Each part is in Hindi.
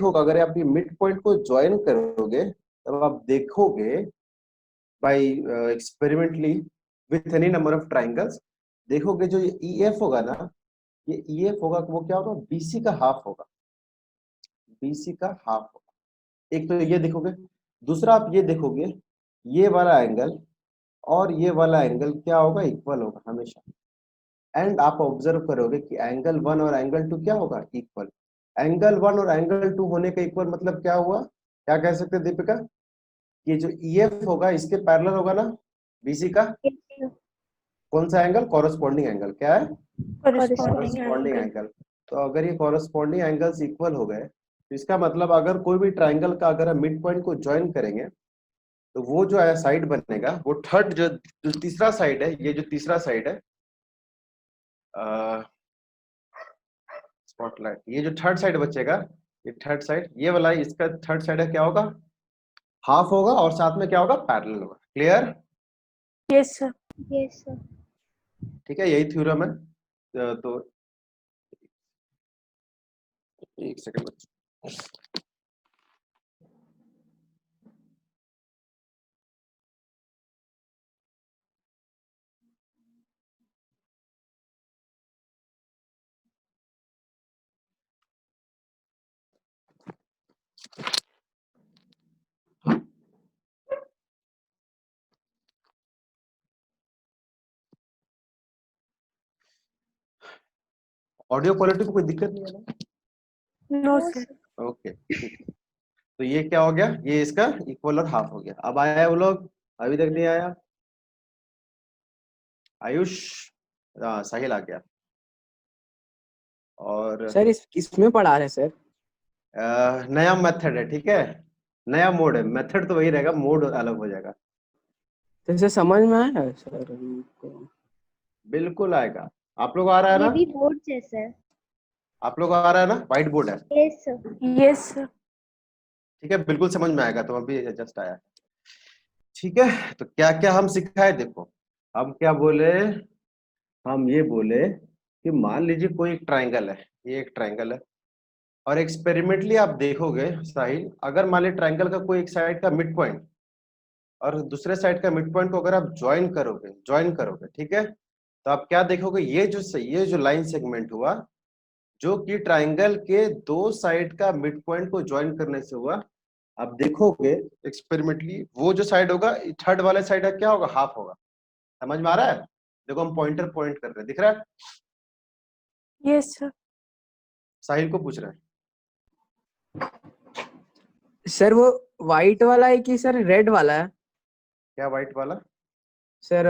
देखोगे अगर आप ये मिड पॉइंट को ज्वाइन करोगे तब आप देखोगे by experimentally with any number of triangles, देखोगे जो ये EF होगा ना, ये EF होगा वो क्या होगा, BC का हाफ होगा, BC का हाफ होगा। एक तो ये देखोगे, दूसरा आप ये देखोगे ये वाला एंगल और ये वाला एंगल क्या होगा, इक्वल होगा हमेशा। एंड आप ऑब्जर्व करोगे कि एंगल 1 और एंगल 2 क्या होगा, इक्वल। एंगल 1 और एंगल 2 होने का इक्वल मतलब क्या हुआ, क्या कह सकते हैं दीपिका, कि जो EF होगा इसके पैरेलल होगा ना BC का कौन सा एंगल, कॉरेस्पॉन्डिंग एंगल, क्या है, कॉरेस्पॉन्डिंग एंगल। तो अगर ये कॉरेस्पॉन्डिंग एंगल्स इक्वल हो गए तो इसका मतलब अगर कोई भी ट्राइंगल का अगर हम मिड पॉइंट को ज्वाइन करेंगे तो वो जो है साइड बनेगा, वो थर्ड जो तीसरा साइड है, ये जो तीसरा साइड है स्पॉटलाइट, ये जो थर्ड साइड बचेगा, ये थर्ड साइड, ये वाला इसका थर्ड साइड है क्या होगा, हाफ होगा और साथ में क्या होगा, पैरेलल होगा। Clear? Yes sir. Yes sir. ठीक है, यही थ्योरम है। तो एक सेकंड ऑडियो क्वालिटी को कोई दिक्कत नहीं है ना? No sir. ओके ठीक है। तो ये क्या हो गया, ये इसका इक्वल और हाफ हो गया। अब आया है वो लोग, अभी तक नहीं आया, आयुष, साहिल आ गया। और सर इसमें पढ़ा रहे सर? नया मेथड है, ठीक है, नया मोड है, मेथड तो वही रहेगा, मोड अलग हो जाएगा। तो इसे समझ में आया सर हमको? बिल्कुल आएगा। आप लोग आ रहा है ये ना, भी बोर्ड जैसा है। आप लोग आ रहा है ना, व्हाइट बोर्ड है, यस सर। Yes sir. ठीक है, बिल्कुल समझ में आएगा। तो अभी जस्ट आया, ठीक है। तो क्या क्या हम सिखाए, देखो हम क्या बोले, हम ये बोले कि मान लीजिए कोई एक ट्राइंगल है, ये एक ट्राइंगल है और एक्सपेरिमेंटली आप देखोगे साहिल, अगर मान लीजिए ट्राइंगल का कोई एक साइड का मिड पॉइंट और दूसरे साइड का मिड पॉइंट को अगर आप ज्वाइन करोगे, ठीक है, तो आप क्या देखोगे, ये जो लाइन सेगमेंट हुआ जो कि ट्राइंगल के दो साइड का मिड पॉइंट को ज्वाइन करने से हुआ, आप देखोगे एक्सपेरिमेंटली वो जो साइड होगा, थर्ड वाले साइड का क्या होगा, हाफ होगा। समझ में आ रहा है? देखो हम पॉइंटर पॉइंट कर रहे हैं, दिख रहा है? Yes sir. साहिल को पूछ रहे हैं। सर वो व्हाइट वाला है कि सर रेड वाला है? क्या व्हाइट वाला सर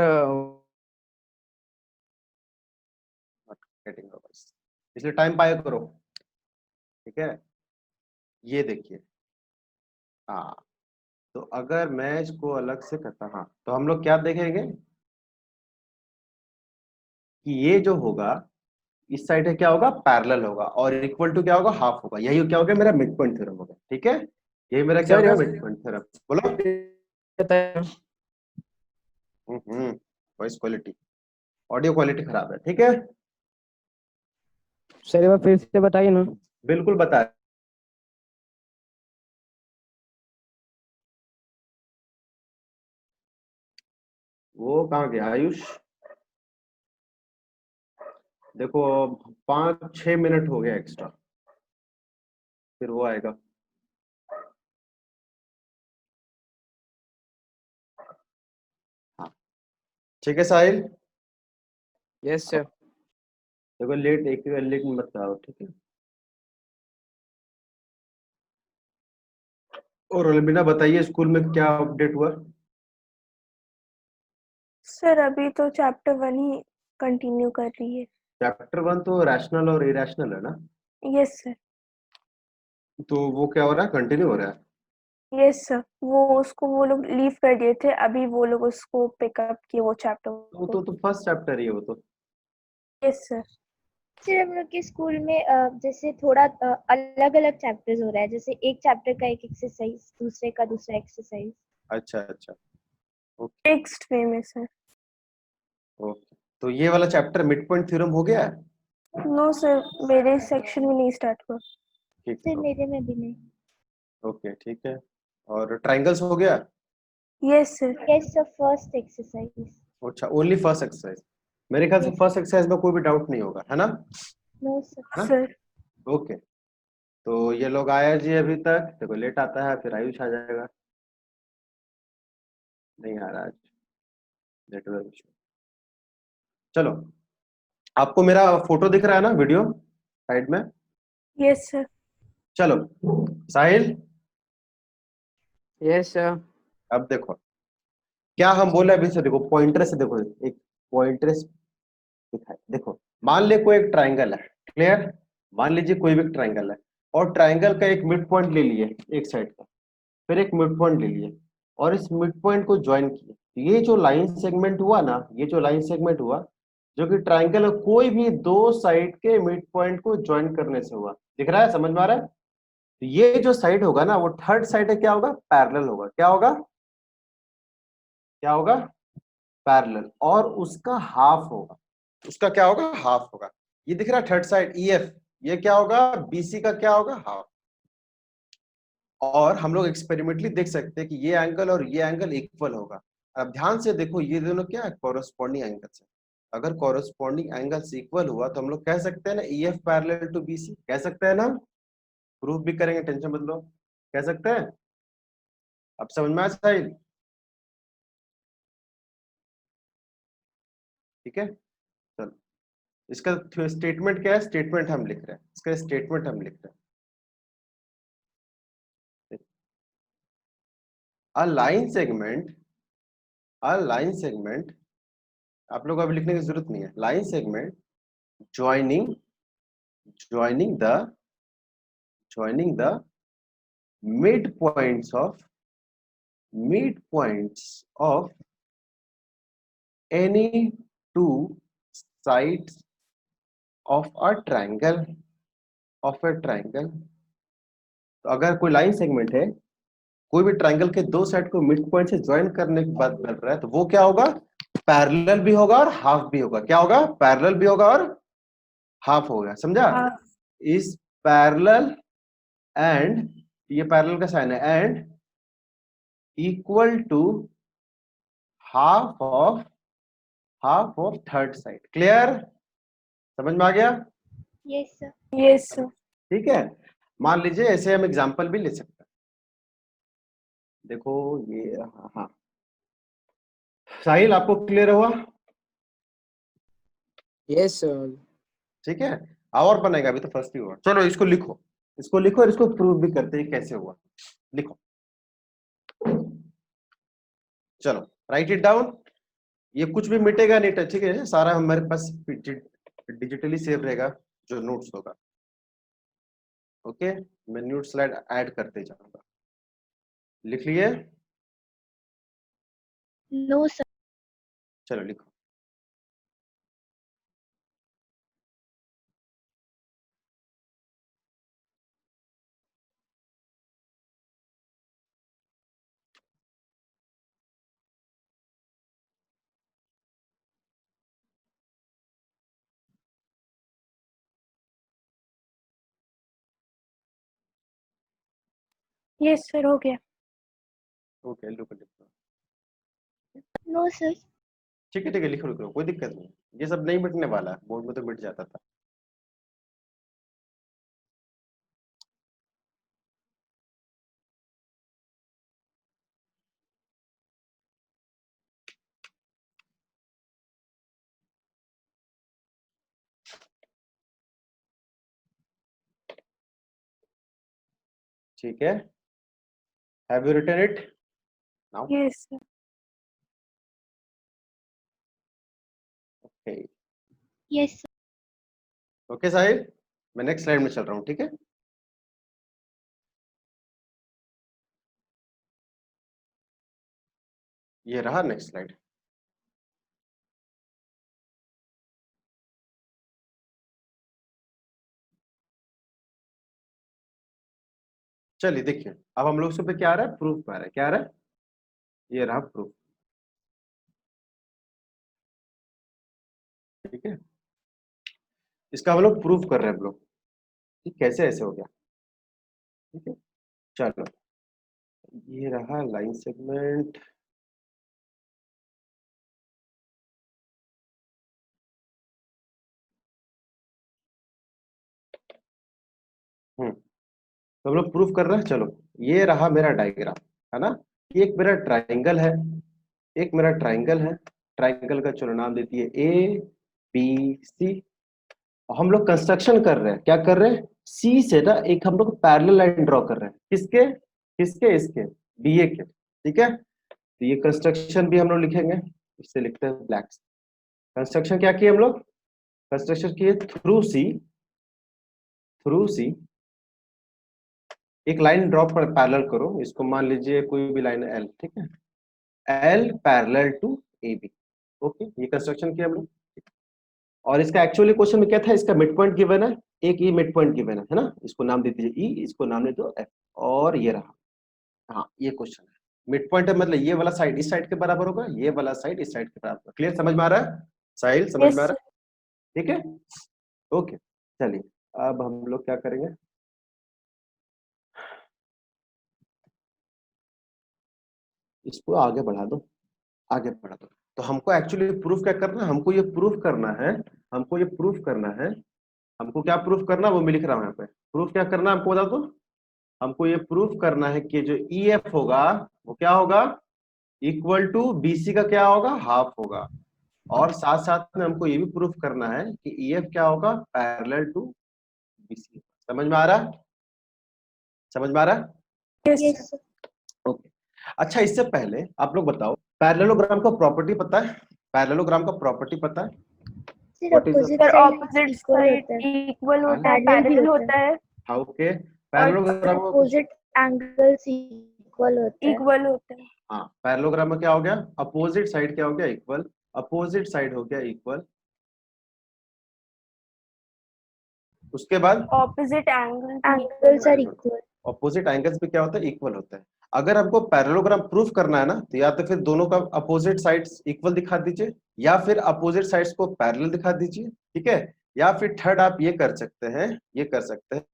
गेटिंग बस, इसलिए टाइम पाया करो, ठीक है। ये देखिए, हाँ, तो अगर मैं इसको अलग से करता, हाँ, तो हम लोग क्या देखेंगे कि ये जो होगा इस साइड है क्या होगा, पैरेलल होगा और इक्वल टू क्या होगा, हाफ होगा। यही क्या हो गया, मेरा मिड पॉइंट थ्योरम होगा, ठीक है। यही मेरा क्या सर होगा, मिड पॉइंट थ्योरम। बोलो। वॉइस क्वालिटी, ऑडियो क्वालिटी खराब है, ठीक है, सर एक बार फिर से बताइए ना। बिल्कुल बता। वो कहाँ गया आयुष? देखो 5-6 मिनट हो गया एक्स्ट्रा, फिर वो आएगा। हाँ ठीक है साहिल, यस सर। देखो लेट एक लेट मत आओ, ठीक है। और अलबिना बताइए, स्कूल में क्या अपडेट हुआ? सर अभी तो चैप्टर 1 ही कंटिन्यू कर रही है। चैप्टर 1 तो रैशनल और इरेशनल है ना, यस सर। तो वो क्या हो रहा है, कंटिन्यू हो रहा है? यस सर, वो लोग लीव कर दिए थे, अभी वो लोग उसको पिकअप किए वो चैप्टर को। तो फर्स्ट चैप्टर ही है वो तो। Yes sir. सर हम लोग के स्कूल में जैसे थोड़ा अलग अलग चैप्टर्स हो रहा है, जैसे एक चैप्टर का एक एक्सरसाइज, दूसरे का दूसरा एक्सरसाइज। अच्छा अच्छा, नेक्स्ट वे में सर। ओके। तो ये वाला चैप्टर मिड पॉइंट थ्योरम हो गया है? नो सर, मेरे सेक्शन में नहीं स्टार्ट हुआ। ठीक सर है, मेरे में भी नहीं। ओके ठीक है। और ट्राइंगल्स हो गया? Yes sir. Yes sir, first exercise. अच्छा, ओनली फर्स्ट एक्सरसाइज। मेरे ख्याल से यस फर्स्ट एक्सरसाइज में कोई भी डाउट नहीं होगा, है ना? No sir. है ना? सर ओके, तो ये लोग आया जी अभी तक, देखो लेट आता है फिर आयुष आ जाएगा। नहीं आ रहा आज, नेटवर्क इशू। चलो, आपको मेरा फोटो दिख रहा है ना वीडियो साइड में? Yes sir. चलो साहिल, यस सर। अब देखो क्या हम बोले अभी से, देखो पॉइंटर से देखो, एक पॉइंटर दिखाए, देखो मान ले कोई एक ट्राइंगल है, क्लियर? मान लीजिए कोई भी ट्राइंगल है और ट्राइंगल का एक मिड पॉइंट ले लिए एक साइड का, फिर एक मिड पॉइंट ले लिए और इस मिड पॉइंट को ज्वाइन किए। तो ये जो लाइन सेगमेंट हुआ ना, ये जो लाइन सेगमेंट हुआ जो कि ट्राइंगल कोई भी दो साइड के मिड पॉइंट को ज्वाइन करने से हुआ, दिख रहा है, समझ में आ रहा है? तो ये जो साइड होगा ना वो थर्ड साइड है, क्या होगा? पैरेलल होगा। क्या होगा? क्या होगा? पैरेलल। और उसका हाफ होगा, उसका क्या होगा? हाफ होगा। ये दिख रहा है थर्ड साइड ईएफ, ये क्या होगा? बीसी का क्या होगा? हाफ। और हम लोग एक्सपेरिमेंटली देख सकते हैं कि ये एंगल और ये एंगल इक्वल होगा। अब ध्यान से देखो, ये दोनों क्या है? कॉरेस्पॉन्डिंग एंगल्स है। अगर कॉरेस्पॉन्डिंग एंगल्स इक्वल हुआ तो हम लोग कह सकते हैं ना ईएफ पैरेलल टू बीसी, कह सकते हैं ना? प्रूफ भी करेंगे, टेंशन मत लो, कह सकते हैं। अब समझ में आया साहिल? ठीक है, चलो इसका स्टेटमेंट क्या है? स्टेटमेंट हम लिख रहे हैं, इसका स्टेटमेंट हम लिख रहे हैं। A line segment, a line segment, आप लोग अभी लिखने की जरूरत नहीं है। Line segment joining joining the joining the mid points of any two sides of a triangle. तो अगर कोई लाइन सेगमेंट है, कोई भी ट्राइंगल के दो साइड को मिड पॉइंट से ज्वाइन करने के बाद बन रहा है, तो वो क्या होगा? पैरेलल भी होगा और हाफ भी होगा। क्या होगा? पैरेलल भी होगा और हाफ होगा। समझा? हाँ इज पैरेलल एंड, ये पैरेलल का साइन है, and equal to half of third side. Clear? समझ में आ गया? Yes sir. Yes sir. ठीक है, मान लीजिए ऐसे हम एग्जांपल भी ले सकते हैं। देखो ये, हाँ साहिल आपको क्लियर हुआ? Yes sir. ठीक है, और बनेगा, अभी तो फर्स्ट ही हुआ। चलो इसको लिखो, इसको लिखो और इसको प्रूव भी करते हैं कैसे हुआ। लिखो, चलो राइट इट डाउन। ये कुछ भी मिटेगा नहीं, ठीक है? सारा हमारे पास डिजिटली सेव रहेगा जो नोट्स होगा। ओके, मैं न्यू स्लाइड ऐड करते जाऊंगा। लिख लिए? No sir. चलो लिखो। यस सर हो गया। ओके, लिखो। No sir. ठीक है लिखो लिखो, कोई दिक्कत नहीं, ये सब नहीं मिटने वाला है, बोर्ड में तो मिट जाता था। ठीक है, have you written it now? Yes sir. Okay, yes sir. Okay साहिब, मैं नेक्स्ट स्लाइड में चल रहा हूँ, ठीक है? ये रहा नेक्स्ट स्लाइड। चलिए देखिए, अब हम लोग पे क्या आ रहा है? प्रूफ आ रहा है। क्या आ रहा है? ये रहा प्रूफ। ठीक है, इसका हम लोग प्रूफ कर रहे हैं हम लोग कि कैसे ऐसे हो गया। ठीक है, चलो ये रहा लाइन सेगमेंट। तो हम लोग प्रूफ कर रहे हैं। चलो ये रहा मेरा डायग्राम, है ना। ये एक मेरा ट्राइंगल है, एक मेरा ट्राइंगल है। ट्राइंगल का चलो नाम देती है ए बी सी। हम लोग कंस्ट्रक्शन कर रहे हैं, क्या कर रहे हैं, सी से ना एक हम लोग पैरेलल लाइन ड्रॉ कर रहे हैं। किसके किसके, इसके बीए के, ठीक है। तो ये कंस्ट्रक्शन भी हम लोग लिखेंगे, इससे लिखते हैं ब्लैक। कंस्ट्रक्शन क्या किए हम लोग, कंस्ट्रक्शन किए थ्रू सी एक लाइन ड्रॉ पर पैरेलल करो, इसको मान लीजिए कोई भी लाइन एल, ठीक है, L parallel to A B. Okay, ये कंस्ट्रक्शन किया हम लोग। और इसका एक्चुअली क्वेश्चन में क्या था, इसका मिड पॉइंट गिवन है, एक ई मिड पॉइंट गिवन है ना, इसको नाम दे दीजिए ई, इसको नाम दे दो एफ। और ये रहा, हाँ ये क्वेश्चन है। मिड पॉइंट है मतलब ये वाला साइड इस साइड के बराबर होगा, ये वाला साइड इस साइड के बराबर। क्लियर, समझ में आ रहा है साहिल, समझ यस में आ सर। रहा है, ठीक है। ओके, चलिए अब हम लोग क्या करेंगे, इसको आगे बढ़ा दो, आगे बढ़ा दो। तो हमको एक्चुअली प्रूफ क्या करना है, हमको ये प्रूफ करना है, हमको ये प्रूफ करना है, हमको क्या प्रूफ करना है वो मैं लिख रहा हूँ यहाँ पे। प्रूफ क्या करना है हमको बता दो। हमको ये प्रूफ करना है कि जो ई एफ होगा वो क्या होगा, इक्वल टू बीसी का क्या होगा, हाफ होगा। और साथ साथ में हमको ये भी प्रूफ करना है कि ई एफ क्या होगा, पैरेलल टू बीसी। समझ में आ रहा है, समझ में आ रहा है। Yes yes sir. Sir. Okay, अच्छा इससे पहले आप लोग बताओ, पैरेललोग्राम का प्रॉपर्टी पता है, पैरेललोग्राम का प्रॉपर्टी पता है, sir what is opposite sir side opposite equal side होता है, इक्वल होता है, पैरेलल भी पैरेलल होता होता है, है हाँ ओके। और पैरेललोग्राम में अपोजिट एंगल्स इक्वल होता है। इक्वल होता है। हाँ पैरेललोग्राम में क्या हो गया, अपोजिट साइड क्या हो गया, इक्वल। अपोजिट साइड हो गया इक्वल, उसके बाद opposite angle angles are equal. Opposite angles भी क्या होता है, इक्वल होता है। अगर हमको पैरेललोग्राम प्रूफ करना है ना, तो या तो फिर दोनों का अपोजिट साइड्स इक्वल दिखा दीजिए, या फिर अपोजिट साइड्स को पैरेलल दिखा दीजिए, ठीक है। या फिर थर्ड आप ये कर सकते हैं, ये कर सकते हैं,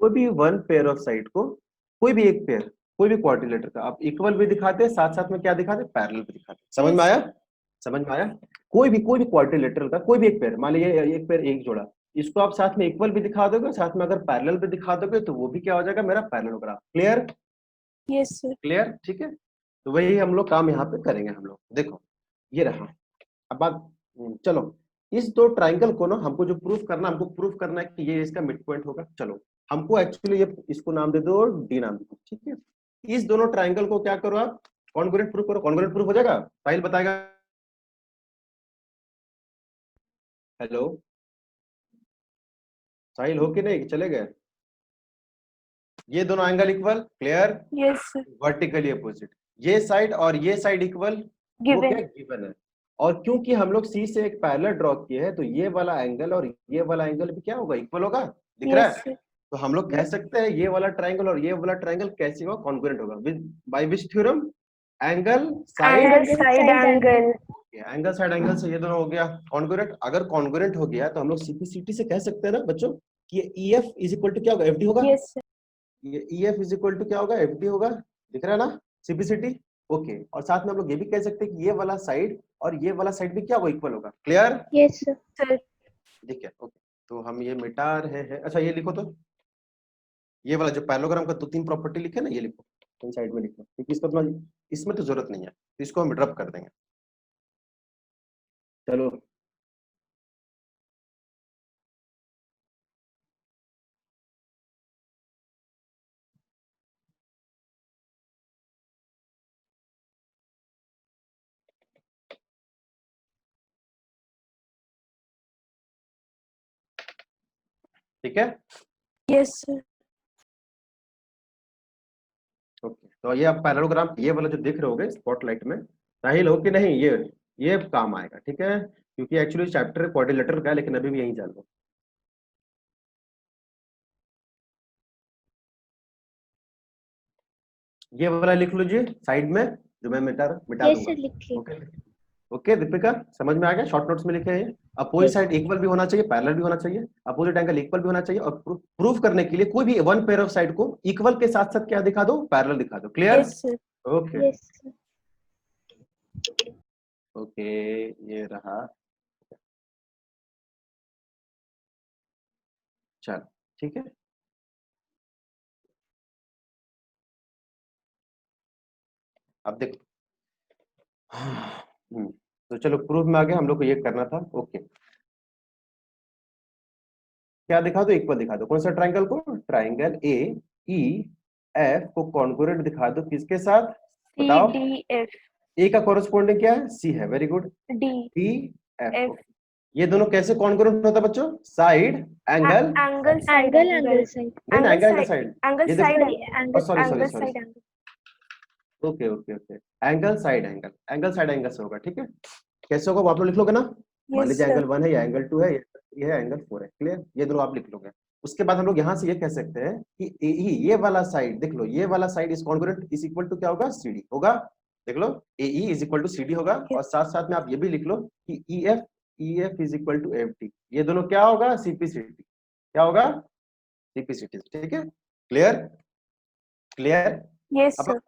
कोई भी वन पेयर ऑफ साइड को, कोई भी एक पेयर, कोई भी क्वाड्रिलेटर का आप इक्वल भी दिखाते हैं, साथ साथ में क्या दिखाते हैं, पैरेलल भी दिखाते हैं। समझ में आया, समझ में आया। कोई भी क्वाड्रिलेटरल का कोई भी एक पेयर, मान लीजिए एक पेयर एक जोड़ा, इसको आप साथ में इक्वल भी दिखा दोगे, साथ में अगर पैरेलल भी दिखा दोगे तो वो भी क्या हो जाएगा, मेरा parallelogram. Clear, yes sir. Clear, ठीक है। तो वही हम लोग काम यहाँ पे करेंगे हम लोग। देखो ये रहा, अब बात, चलो इस दो ट्राइंगल को ना हमको जो प्रूफ करना, हमको प्रूफ करना है कि ये इसका मिड पॉइंट होगा। चलो हमको एक्चुअली ये इसको नाम दे दो डी नाम दे दो, ठीक है। इस दोनों ट्राइंगल को क्या करो आप, कॉन्ग्रुएंट प्रूफ करो। कॉन्ग्रुएंट प्रूफ हो जाएगा, साहिल बताएगा। हेलो साहिल, हो कि नहीं, चले गए। ये दोनों angle equal, clear, yes sir. Vertically opposite, ये साइड और ये साइड इक्वल, वो क्या गिवन। गिवन है। और क्योंकि हम लोग सी से एक पैरेलल ड्रॉ किए हैं, तो ये वाला एंगल और ये वाला एंगल भी क्या होगा, इक्वल होगा, दिख रहा यस है। सर। तो हम लोग कह सकते हैं ये वाला ट्राइंगल और ये वाला ट्राइंगल कैसे होगा, कॉन्ग्रुएंट होगा। By which theorem, angle side, angle side angle. Angle side angle से ये दोनों हो गया कॉन्ग्रुएंट। अगर कॉन्ग्रुएंट हो गया तो हम लोग सीपीसीटी से कह सकते हैं ना बच्चों कि ये ईएफ इज इक्वल टू क्या होगा, एफडी होगा। Yes sir. ये ईएफ इज इक्वल टू क्या होगा, एफडी होगा, दिख रहा है ना, सीपीसीटी। ओके, और साथ में हम लोग ये भी कह सकते हैं कि ये वाला साइड और ये वाला साइड भी क्या होगा, इक्वल होगा। Clear, yes sir. सर ठीक है, ओके। तो हम ये मिटा रहे हैं। अच्छा ये लिखो तो, ये वाला जो पैरेललोग्राम का दो तीन प्रॉपर्टी लिखे ना, ये लिखो, इन साइड में लिखो, क्योंकि इसको इसमें तो जरूरत नहीं है, तो इसको हम ड्रॉप कर देंगे। चलो ठीक है, यस सर। ओके। तो ये आप पैरेललोग्राम ये वाला जो देख रहे होगे स्पॉटलाइट में, साहिल हो कि नहीं, ये काम आएगा, ठीक है। क्योंकि एक्चुअली चैप्टर क्वाड्रिलेटरल का है, लेकिन अभी भी यही जान लो। ये वाला लिख लीजिए साइड में, जो मैं मिटा यस दूंगा। सर, लिख ली। ओके, ओके दीपिका, समझ में आ गया? शॉर्ट नोट्स में लिखे हैं। Opposite Yes. साइड इक्वल भी होना चाहिए, पैरेलल भी होना चाहिए, अपोजिट एंगल इक्वल भी होना चाहिए, और प्रूफ करने के लिए कोई भी वन पेयर ऑफ साइड को इक्वल के साथ साथ क्या दिखा दो, पैरेलल दिखा दो। Clear? Yes sir. Okay Yes, sir. Okay, ये रहा। चल ठीक है, अब देखो। तो चलो प्रूफ में आ गया, हम लोग को ये करना था। ओके, क्या दिखा दो, इक्वल दिखा दो। कौन सा ट्राइंगल को? ट्राइंगल ए ई एफ को कॉन्ग्रुएंट दिखा दो, किसके साथ बताओ? CDF ए का कॉरेस्पॉन्डिंग क्या है? सी है, very good. D D F. F ये दोनों कैसे कॉन्ग्रुएंट होता है बच्चों? Side angle, angle side Angle, angle side. नहीं angle angle side side. angle ये देखो, side Sorry, angle. Sorry sorry angle sorry, side angle okay okay okay, angle side angle, angle side angle से होगा। ठीक है, कैसे होगा वो आप लोग लिख लोगे ना? मान yes लीजिए sir एंगल 1 है, या एंगल 2 है, ये है एंगल 4 है। क्लियर? ये दोनों आप लिख लोगे। उसके बाद हम लोग यहाँ से ये कह सकते हैं कि AE ये वाला साइड, देख लो, ये वाला side is congruent is equal to क्या होगा? CD होगा। देख लो, AE is equal to CD होगा। Yes. और साथ साथ में आप ये भी लिख लो कि EF is equal to FT। ये दोनों क्या होगा? CPCT। क्या होगा? CPCT। ठीक है, क्लियर? क्लियर? yes अब sir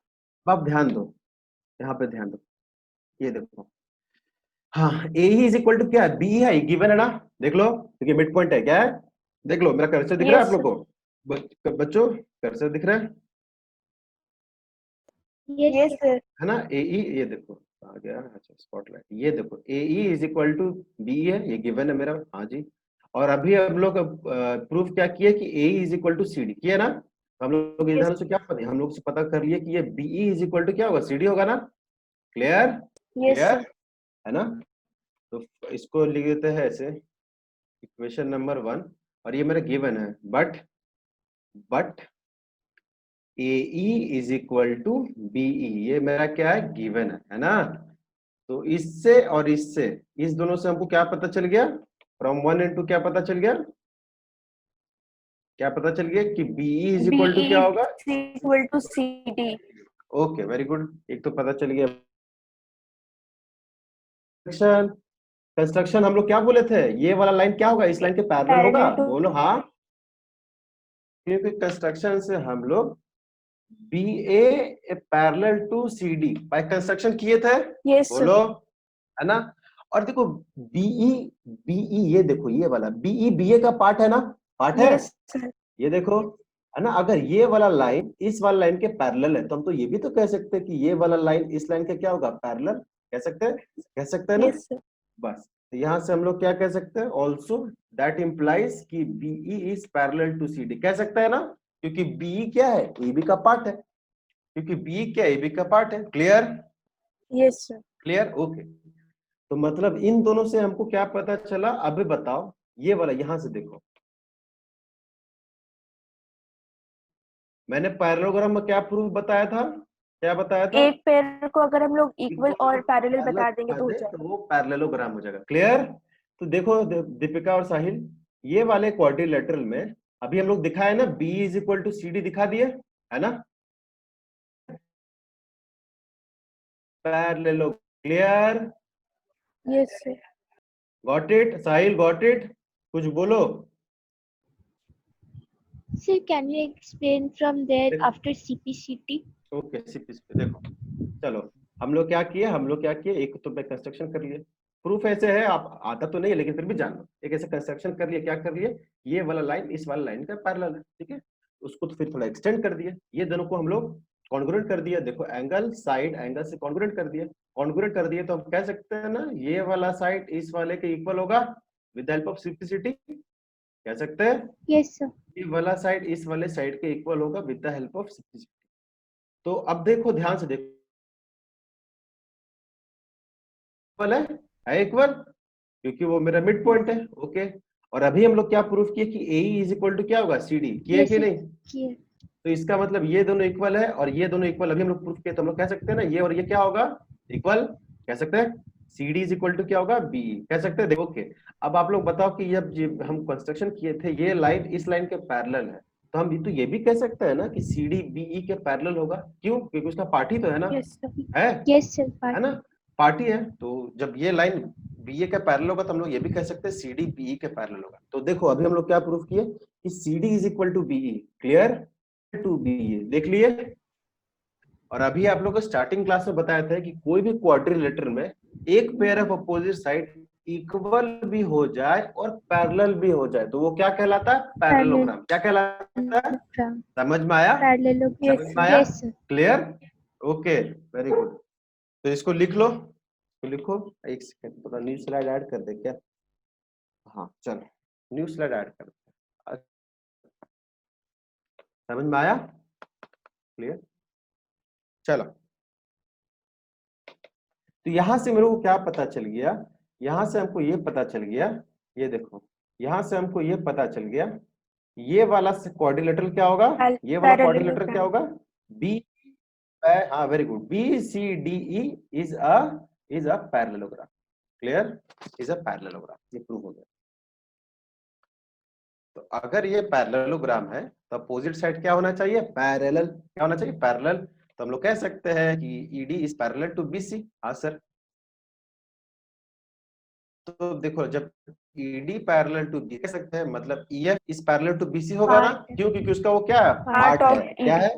आप ध्यान दो, यहाँ पे ध्यान दो, ये देखो। हाँ, AE इज इक्वल टू क्या है? BE है, गिवन है ना? देख लो, क्योंकि मिड पॉइंट है। क्या है? देख लो, मेरा कर्सर दिख रहा है Yes, आप लोग को? बच्चों कर्सर दिख रहा है? Yes, yes sir. sir है ना? AE, ये देखो आ गया, अच्छा स्पॉटलाइट, ये देखो AE is equal to BE है, ये गिवन है मेरा। हाँ जी। और अभी हम लोग प्रूफ क्या किए कि AE is equal to CD किया ना? हम लोग Yes. इधर से क्या पता, हम लोग से पता कर लिए कि ये BE इज इक्वल टू क्या होगा? CD होगा ना? क्लियर? yes क्लियर sir है ना? तो इसको लिख देते हैं ऐसे, इक्वेशन नंबर 1, और ये मेरा गिवन है। But AE is equal to BE, ये मेरा क्या है? गिवन है ना? तो इससे और इससे, इस दोनों से हमको क्या पता चल गया? फ्रॉम 1 and 2 क्या पता चल गया? क्या पता चल गया कि BE इज इक्वल टू क्या होगा? BE is equal to CD okay, very good, एक तो पता चल गया। कंस्ट्रक्शन हम लोग क्या बोले थे? ये वाला लाइन क्या होगा? इस लाइन के पैरेलल होगा? Parallel to- बोलो हाँ। क्योंकि कंस्ट्रक्शन से हम लोग BA parallel to CD by construction किए थे। yes sir बोलो, है ना? और देखो BE ये देखो, ये वाला BE BA का पार्ट है ना? पार्ट है, yes sir ये देखो, है ना? अगर ये वाला लाइन इस वाला लाइन के पैरेलल है, तो हम तो ये भी तो कह सकते हैं कि ये वाला लाइन इस लाइन के क्या होगा? पैरेलल। कह सकते हैं? कह सकते हैं ना? yes sir बस, तो यहाँ से हम लोग क्या कह सकते हैं? ऑल्सो दैट इम्प्लाइज कि BE is parallel to CD। कह सकते हैं ना? क्योंकि BE क्या है? AB का पार्ट है। क्योंकि BE क्या है? AB का पार्ट है। Clear? yes sir clear? Okay. तो मतलब इन दोनों से हमको क्या पता चला? अभी बताओ, ये वाला यहां से देखो, मैंने पैरेललोग्राम में क्या प्रूफ बताया था? क्या बताया था? एक पेयर को अगर हम लोग इक्वल और पैरेलल बता देंगे तो हो तो जाएगा वो पैरेललोग्राम हो जाएगा। क्लियर? तो देखो दीपिका और साहिल, ये वाले क्वाड्रिलेटरल में अभी हम लोग दिखाए ना, B is equal to CD दिखा दिए, है ना? पैरेललो, clear? yes sir got it? Sahil got it? कुछ बोलो। Sir, can you explain from there Yes. after CPCT? Okay, देखो, चलो हम लोग क्या किए, एक तो कंस्ट्रक्शन कर लिए। प्रूफ ऐसे है, आप आता तो नहीं है लेकिन फिर भी जान लो, एक ऐसे कंस्ट्रक्शन कर लिए। क्या कर लिए? ये वाला लाइन इस वाला लाइन का पैरेलल है, ठीक है? उसको तो फिर थोड़ा एक्सटेंड कर दिया, ये दोनों को हम लोग कॉन्ग्रुएंट कर दिया। देखो, एंगल साइड एंगल से कॉन्ग्रुएंट कर दिया। कॉन्ग्रुएंट कर दिए तो हम कह सकते हैं ना, ये वाला साइड इस वाले के इक्वल होगा with the help of simplicity. कह सकते हैं Yes, sir. ये वाला साइड इस वाले साइड के इक्वल होगा with the help of simplicity. तो अब देखो, ध्यान से देखो, इक्वल है इक्वल, क्योंकि वो मेरा मिड पॉइंट है। ओके, और अभी हम लोग क्या प्रूफ किए कि AE इज इक्वल टू क्या होगा? CD। किए Yes, कि sir. नहीं? Here. तो इसका मतलब ये दोनों इक्वल है और ये दोनों इक्वल, अभी हम लोग प्रूफ किए, तो हम लोग कह सकते हैं ना, ये और ये क्या होगा? इक्वल। कह सकते हैं CD इज इक्वल टू क्या होगा? BE। कह सकते हैं? देखो, ओके, अब आप लोग बताओ कि जब हम कंस्ट्रक्शन किए थे, ये लाइन इस लाइन के पैरेलल है, तो हम तो ये भी कह सकते हैं ना कि CD BE के पैरेलल होगा। क्यों? क्योंकि उसका पार्ट ही तो है ना? yes sir है Yes, sir. है ना? पार्ट ही है। तो जब ये लाइन बीए का पैरेलल होगा तो हम लोग ये भी कह सकते हैं सीडी बीई के पैरेलल होगा। तो देखो अभी हम लोग क्या प्रूफ किए कि CD is equal to BE, clear, to BE, देख लिए। और अभी आप लोग को स्टार्टिंग क्लास में बताया था कि कोई भी क्वाड्रिलेटरल में एक pair of opposite side equal भी हो जाए और पैरेलल भी हो जाए तो वो क्या कहलाता है, पैरेललोग्राम। क्या कहलाता है, समझ में आया, पैरेललोग्राम। समझ में आया, yes sir. Clear, okay, very good. तो इसको लिख लो, तो लिखो, एक सेकंड, थोड़ा न्यू स्लाइड ऐड कर दे क्या, हाँ चलो न्यू स्लाइड ऐड कर दे। समझ में आया, क्लियर, चलो। तो यहां से मेरे को क्या पता चल गया, यहां से हमको ये पता चल गया, ये देखो यहां से हमको ये पता चल गया, ये वाला क्वाड्रिलेटरल क्या होगा, ये वाला क्वाड्रिलेटरल क्या होगा, बी, हाँ very good, B C D E is a parallelogram, clear, is a parallelogram, ये प्रूव हो गया। तो अगर ये पैरेललोग्राम है तो अपोजिट साइड क्या होना चाहिए, पैरेलल, क्या होना चाहिए, पैरेलल। तो हम लोग कह सकते हैं कि ED is parallel to BC, हाँ सर। तो देखो जब ईडी पैरेलल टू बी कह सकते हैं मतलब EF is parallel to BC होगा ना, क्यों, क्योंकि उसका वो क्या है, पार्ट है, क्या है,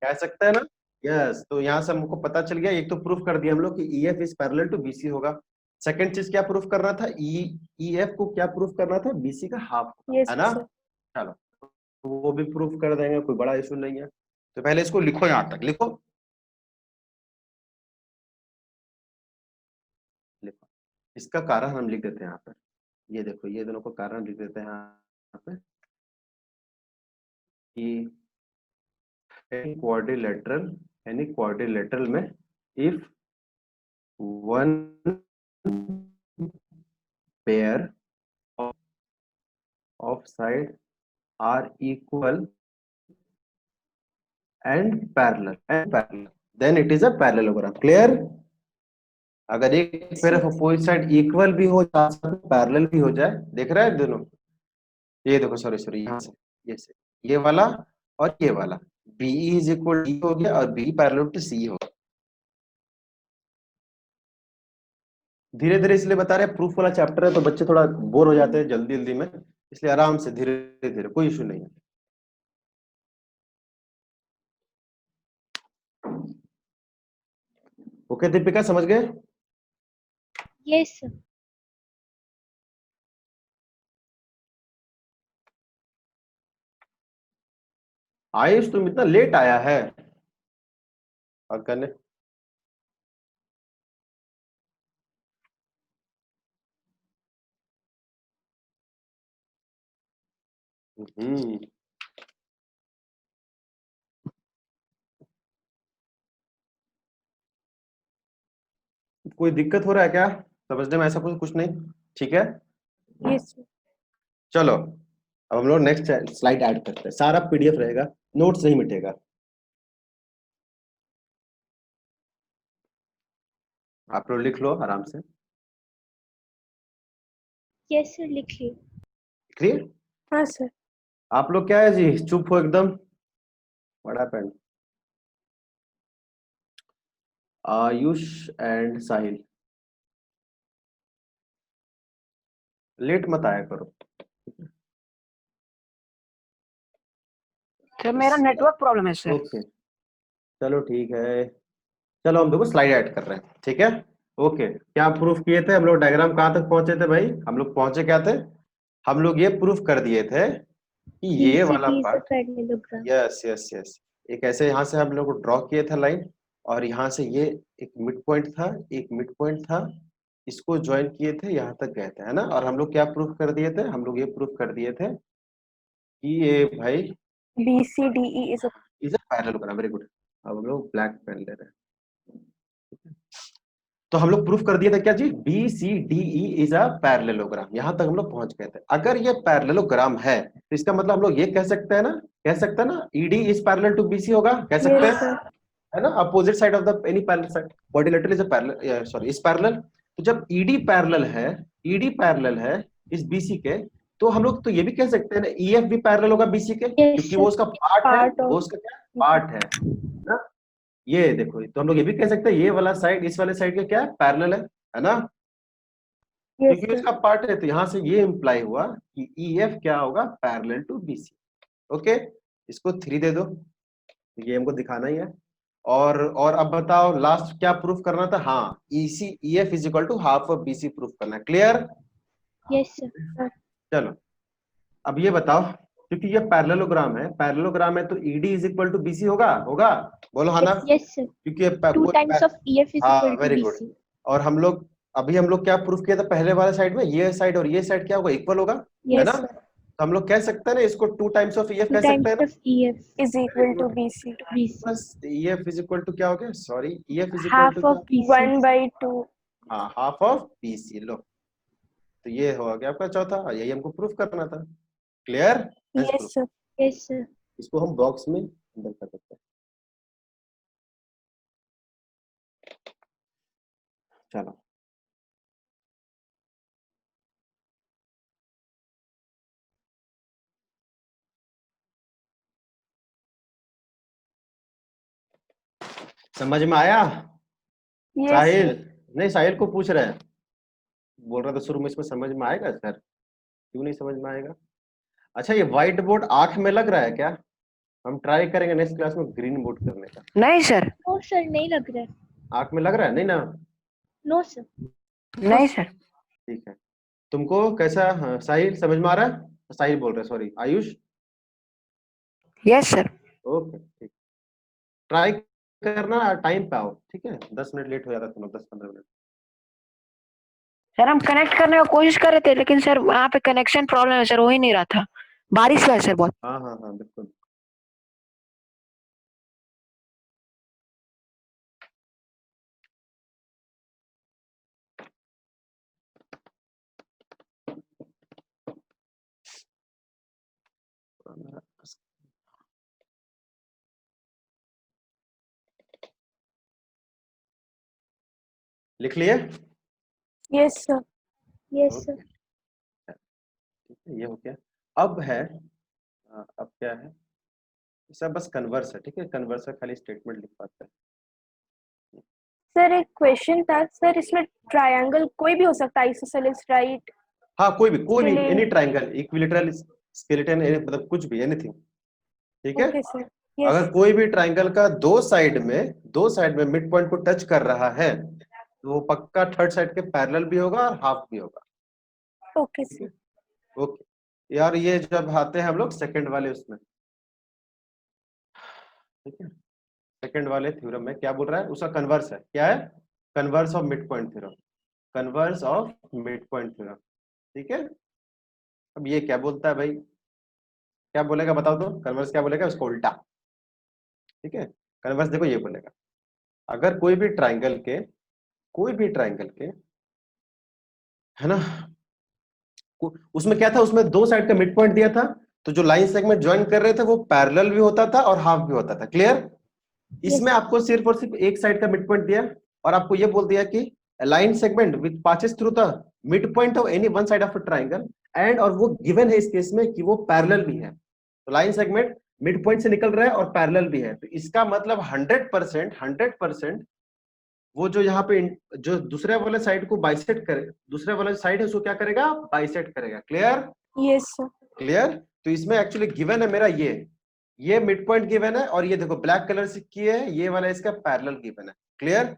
कह सकते हैं ना, यस। तो यहाँ से हमको पता चल गया, एक तो प्रूफ कर दिया हम लोग कि EF is parallel to BC होगा। सेकंड चीज क्या प्रूफ करना था, ईएफ को क्या प्रूफ करना था, बीसी का हाफ, है ना, चलो वो भी प्रूफ कर देंगे, कोई बड़ा इशू नहीं है। तो पहले इसको लिखो, यहां तक लिखो, लिखो, इसका कारण हम लिख देते हैं यहाँ पर, ये देखो ये दोनों को कारण लिख देते हैं यहाँ पे कि एनी क्वाड्रिलेटरल में if one pair of side are equal and parallel then it is a parallelogram, clear. अगर एक pair of opposite side equal भी हो जाए पैरेलल भी हो जाए, देख रहा है दोनों, ये देखो सॉरी यहाँ से ये वाला और ये वाला, बीई इज इक्वल डी हो गया और बी पैरेलल टू सी हो गया। धीरे धीरे इसलिए बता रहे हैं, प्रूफ वाला चैप्टर है तो बच्चे थोड़ा बोर हो जाते हैं जल्दी जल्दी में, इसलिए आराम से धीरे धीरे, कोई इशू नहीं है। ओके दीपिका, समझ गए, यस सर। आयुष तुम इतना लेट आया है, और करने कोई दिक्कत हो रहा है क्या समझने में, ऐसा कुछ नहीं, ठीक है, यस चलो अब हम लोग नेक्स्ट स्लाइड ऐड करते हैं, सारा पीडीएफ रहेगा, नोट्स नहीं मिटेगा। आप लोग लिख लो आराम से, यस सर, लिख ली। क्लियर, हाँ सर। आप लोग क्या है जी, चुप हो एकदम, बड़ा pen, Ayush and Sahil late मत आया करो। सर मेरा नेटवर्क प्रॉब्लम है सर। ओके चलो ठीक है, चलो हम देखो स्लाइड ऐड कर रहे हैं, ठीक है, ओके। क्या प्रूफ किए थे हम लोग, डायग्राम कहाँ तक पहुंचे थे भाई, हम लोग पहुंचे क्या थे, हम लोग ये प्रूफ कर दिए थे कि ये वाला पार्ट, यस यस यस, एक ऐसे यहाँ से हम लोग ड्रॉ किए थे लाइन, और यहाँ से ये एक मिड पॉइंट था, एक मिड पॉइंट था, इसको ज्वाइन किए थे, यहाँ तक गए थे, है ना। और हम लोग क्या प्रूफ कर दिए थे, हम लोग ये प्रूफ कर दिए थे कि ये भाई BCDE is a parallelogram, very good. अब हम लोग ब्लैक पेन ले रहे हैं, तो हम लोग प्रूफ कर दिया था क्या जी, B C D E is a parallelogram, यहां तक हम लोग पहुंच गए थे। अगर ये पैरेललोग्राम है तो इसका मतलब हम लोग ये कह सकते हैं ना, ED is parallel to BC होगा, कह सकते हैं, है ना, opposite side of the any parallel side, quadrilateral is a parallel, sorry is parallel. तो जब ईडी पैरेलल है इस बीसी के, तो हम लोग तो ये भी कह सकते हैं ना ईएफ भी पैरेलल होगा बीसी के, क्योंकि वो उसका पार्ट है, वो उसका क्या पार्ट है ना। ये देखो, तो हम लोग ये भी कह सकते हैं ये वाला साइड इस वाले साइड का क्या है, पैरेलल है ना, यस क्योंकि सर। उसका पार्ट है, तो यहां से ये इंप्लाई हुआ कि EF क्या होगा, पैरेलल टू BC। ओके, इसको 3 दे दो, ये हमको दिखाना ही है। और अब बताओ लास्ट क्या प्रूफ करना था, हाँ EF is equal to half of BC proof करना है। क्लियर? Yes sir. चलो अब ये बताओ, क्योंकि ये पैरेललोग्राम है, पैरेललोग्राम है तो ED is equal to BC होगा, होगा? बोलो हाँ ना, यस सर, क्योंकि ये 2 टाइम्स ऑफ EF इज हाँ equal to very good. BC। और हम लोग अभी हम लोग क्या प्रूफ किया था पहले वाले साइड में, ये साइड और ये साइड क्या होगा, इक्वल होगा, है यस ना? सर, तो हम लोग कह सकते हैं ना इसको 2 टाइम्स ऑफ EF 2 कह सकते हैं टाइम्स ना। Of EF is very equal to good. BC। BC, बस EF इज इक्वल टू क्या हो गया, sorry EF is equal half to of क्या, BC। 1/2। हाँ हाफ ऑफ BC। लो, तो ये हो गया आपका चौथा, और यही हमको प्रूफ करना था। Clear? Let's yes proof. Sir. Yes sir. इसको हम बॉक्स में अंदर कर देते हैं। चलो समझ में आया? यस साहिल, सर। नहीं साहिल को पूछ रहे हैं, बोल रहा था शुरू में इसमें समझ में आएगा सर, क्यों नहीं समझ में आएगा? अच्छा ये व्हाइट बोर्ड आंख में लग रहा है क्या? हम ट्राई करेंगे नेक्स्ट क्लास में ग्रीन बोर्ड करने का। नहीं सर। नो सर, नहीं लग रहा है। आंख में लग रहा है नहीं ना? No sir. नहीं सर। ठीक है, तुमको कैसा, हाँ, साहिल समझ में आ रहा है? साहिल बोल रहे हैं, sorry Ayush. Yes sir. Okay ठीक, ट्राई करना, टाइम पे आओ, ठीक है? 10 मिनट लेट हो जाता है तुम लोग, 10-15 मिनट। सर हम कनेक्ट करने की कोशिश कर रहे थे, लेकिन सर वहाँ पे कनेक्शन प्रॉब्लम है सर, हो ही नहीं रहा था। बारिश हुआ है सर बहुत। हाँ हाँ हाँ बिल्कुल। लिख लिए? Yes sir. Yes sir. Okay ठीक है, ये हो गया। अब है, अब क्या है, सब बस कन्वर्स है, ठीक है? कन्वर्स का खाली स्टेटमेंट लिख पाते हैं। सर एक क्वेश्चन था सर, इसमें ट्रायंगल कोई भी हो सकता है, आइसोसेलेस, राइट? हाँ कोई भी scalene. Any triangle, equilateral, skeleton, मतलब कुछ भी, एनीथिंग, ठीक है? Okay sir. यस। अगर कोई भी ट्राइंगल का दो साइड में मिड पॉइंट को टच कर रहा है तो वो पक्का थर्ड साइड के पैरेलल भी होगा और हाफ भी होगा। ओके ठीक सर। है, ओके यार, ये जब आते हैं हम लोग सेकंड वाले उसमें, ठीक है, सेकंड वाले थ्योरम में क्या बोल रहा है, उसका कन्वर्स है, क्या है? Converse of midpoint theorem, converse of midpoint theorem, ठीक है? अब ये क्या बोलता है भाई, क्या बोलेगा बताओ तो, कन्वर्स क्या बोलेगा, उसको उल्टा, ठीक है? कन्वर्स देखो ये बोलेगा, अगर कोई भी ट्राइंगल के, है ना, उसमें क्या था, उसमें दो साइड का मिड पॉइंट दिया था, तो जो लाइन सेगमेंट ज्वाइन कर रहे थे वो पैरेलल भी होता था और हाफ भी होता था। क्लियर? इसमें यस आपको सिर्फ और सिर्फ एक साइड का मिड पॉइंट दिया और आपको ये बोल दिया कि line segment which passes through the mid point of any one side of a triangle and, और वो गिवन है इस केस में कि वो पैरेलल भी है, तो लाइन सेगमेंट मिड पॉइंट से निकल रहा है और पैरेलल भी है, तो इसका मतलब 100% वो जो यहाँ पे जो दूसरे वाले साइड को बाइसेक्ट करे, दूसरे वाला साइड है उसको क्या करेगा, बाइसेक्ट करेगा। क्लियर? Yes sir. क्लियर? तो इसमें एक्चुअली गिवन है मेरा ये मिड पॉइंट गिवन है, और ये देखो ब्लैक कलर से किए है, ये वाला इसका पैरेलल गिवन है। क्लियर?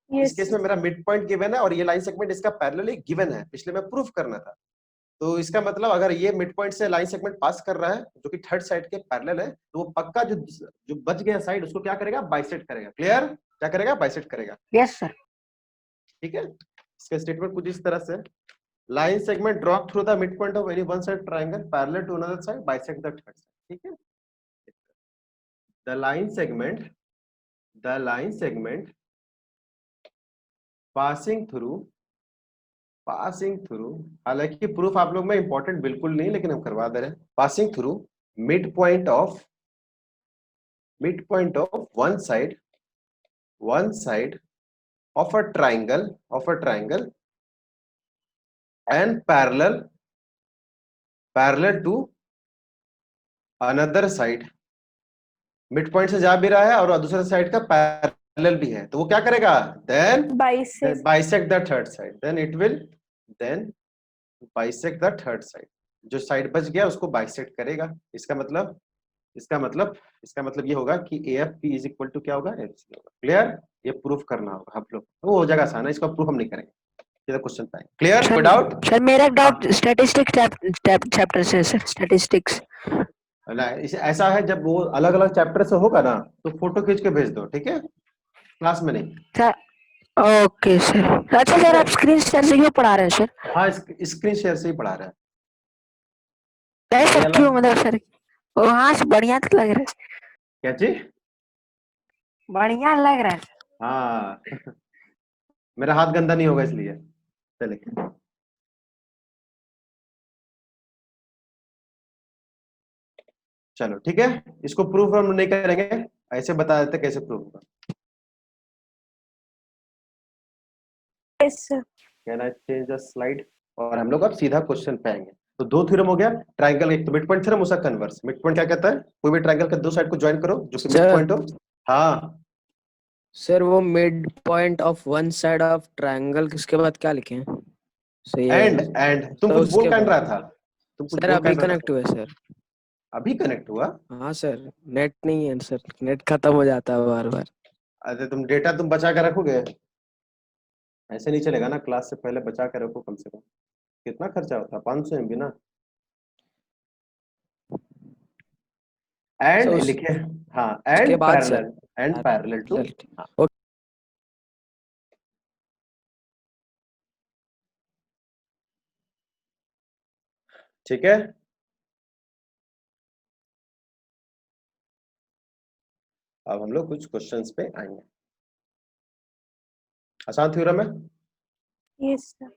इस यस केस में सर। मेरा मिड पॉइंट गिवन है और ये लाइन सेगमेंट इसका पैरेलली गिवन है, इसलिए मैं प्रूफ करना था। तो इसका मतलब अगर ये मिड पॉइंट से लाइन सेगमेंट पास कर रहा है जो कि थर्ड साइड के पैरेलल है, तो वो पक्का जो जो बच गया साइड उसको क्या करेगा, बाइसेक्ट करेगा। क्लियर? क्या करेगा, बाइसेक्ट करेगा। Yes sir. ठीक है, इसका स्टेटमेंट कुछ इस तरह से, line segment drop through the mid point of any one side triangle parallel to another side bisect the third side. ठीक है, the line segment passing through, हालांकि प्रूफ आप लोग में इंपॉर्टेंट बिल्कुल नहीं, लेकिन हम करवा दे रहे हैं, passing through mid point of one side of a triangle and parallel to another side mid point से जा भी रहा है और दूसरे साइड का पैरेलल भी है, तो वो क्या करेगा, then bisect bisect the third side, then it will then bisect the third side, जो साइड बच गया उसको बाइसेक्ट करेगा। इसका मतलब ये होगा कि AFP इज इक्वल टू क्या होगा, FC होगा। क्लियर, ये प्रूफ करना होगा आप लोग, वो हो जाएगा आसान है, इसका प्रूफ हम नहीं करेंगे, सीधा क्वेश्चन पे आएंगे। क्लियर, कोई डाउट? सर मेरा एक डाउट स्टैटिस्टिक्स चैप्टर से सर, स्टैटिस्टिक्स। ऐसा है, जब वो अलग अलग चैप्टर से होगा ना तो फोटो खींच के भेज दो, ठीक है, क्लास में नहीं। Sir okay sir. अच्छा सर आप स्क्रीन शेयर से क्यों पढ़ा रहे हैं सर? हाँ, स्क्रीन शेयर से ही पढ़ा रहे हैं। सर क्यों, मतलब सर वहां से बढ़िया तो लग रहा है, क्या चीज? बढ़िया लग रहा है। हाँ मेरा हाथ गंदा नहीं होगा इसलिए। चलिए, चलो ठीक है, इसको प्रूफ हम नहीं करेंगे, ऐसे बता देते कैसे प्रूफ होगा। Yes sir. Can I change the slide? और हम लोग अब सीधा क्वेश्चन पे आएंगे। तो दो थ्योरम हो गया, ट्रायंगल, एक तो मिड पॉइंट थ्योरम, उसका कन्वर्स। मिड पॉइंट क्या कहता है, कोई भी ट्रायंगल के दो साइड को ज्वाइन करो जो कि मिड सर पॉइंट हो। हाँ, सर वो mid point of one side of triangle किसके बाद क्या लिखे हैं? सही है एंड तुम तो कुछ बोल उसके कान बाद रहा था, तुम कुछ सर बोल अभी कान रहा कनेक्ट था, हुए सर। अभी कनेक्ट हुआ? हाँ सर, नेट नहीं है सर, नेट खत्म हो जाता है बार बार। अरे तुम डेटा तुम बचा के रखोगे, ऐसे नहीं चलेगा ना, क्लास से पहले बचा के रखो कम से कम। कितना खर्चा होता है, 500 MB ना। सर एंड लिखे, हाँ, उसके एंड बाद सर पैरेलल टू। ओके ठीक है, अब हम लोग कुछ क्वेश्चंस पे आएंगे। आसान थ्योरम है। Yes sir.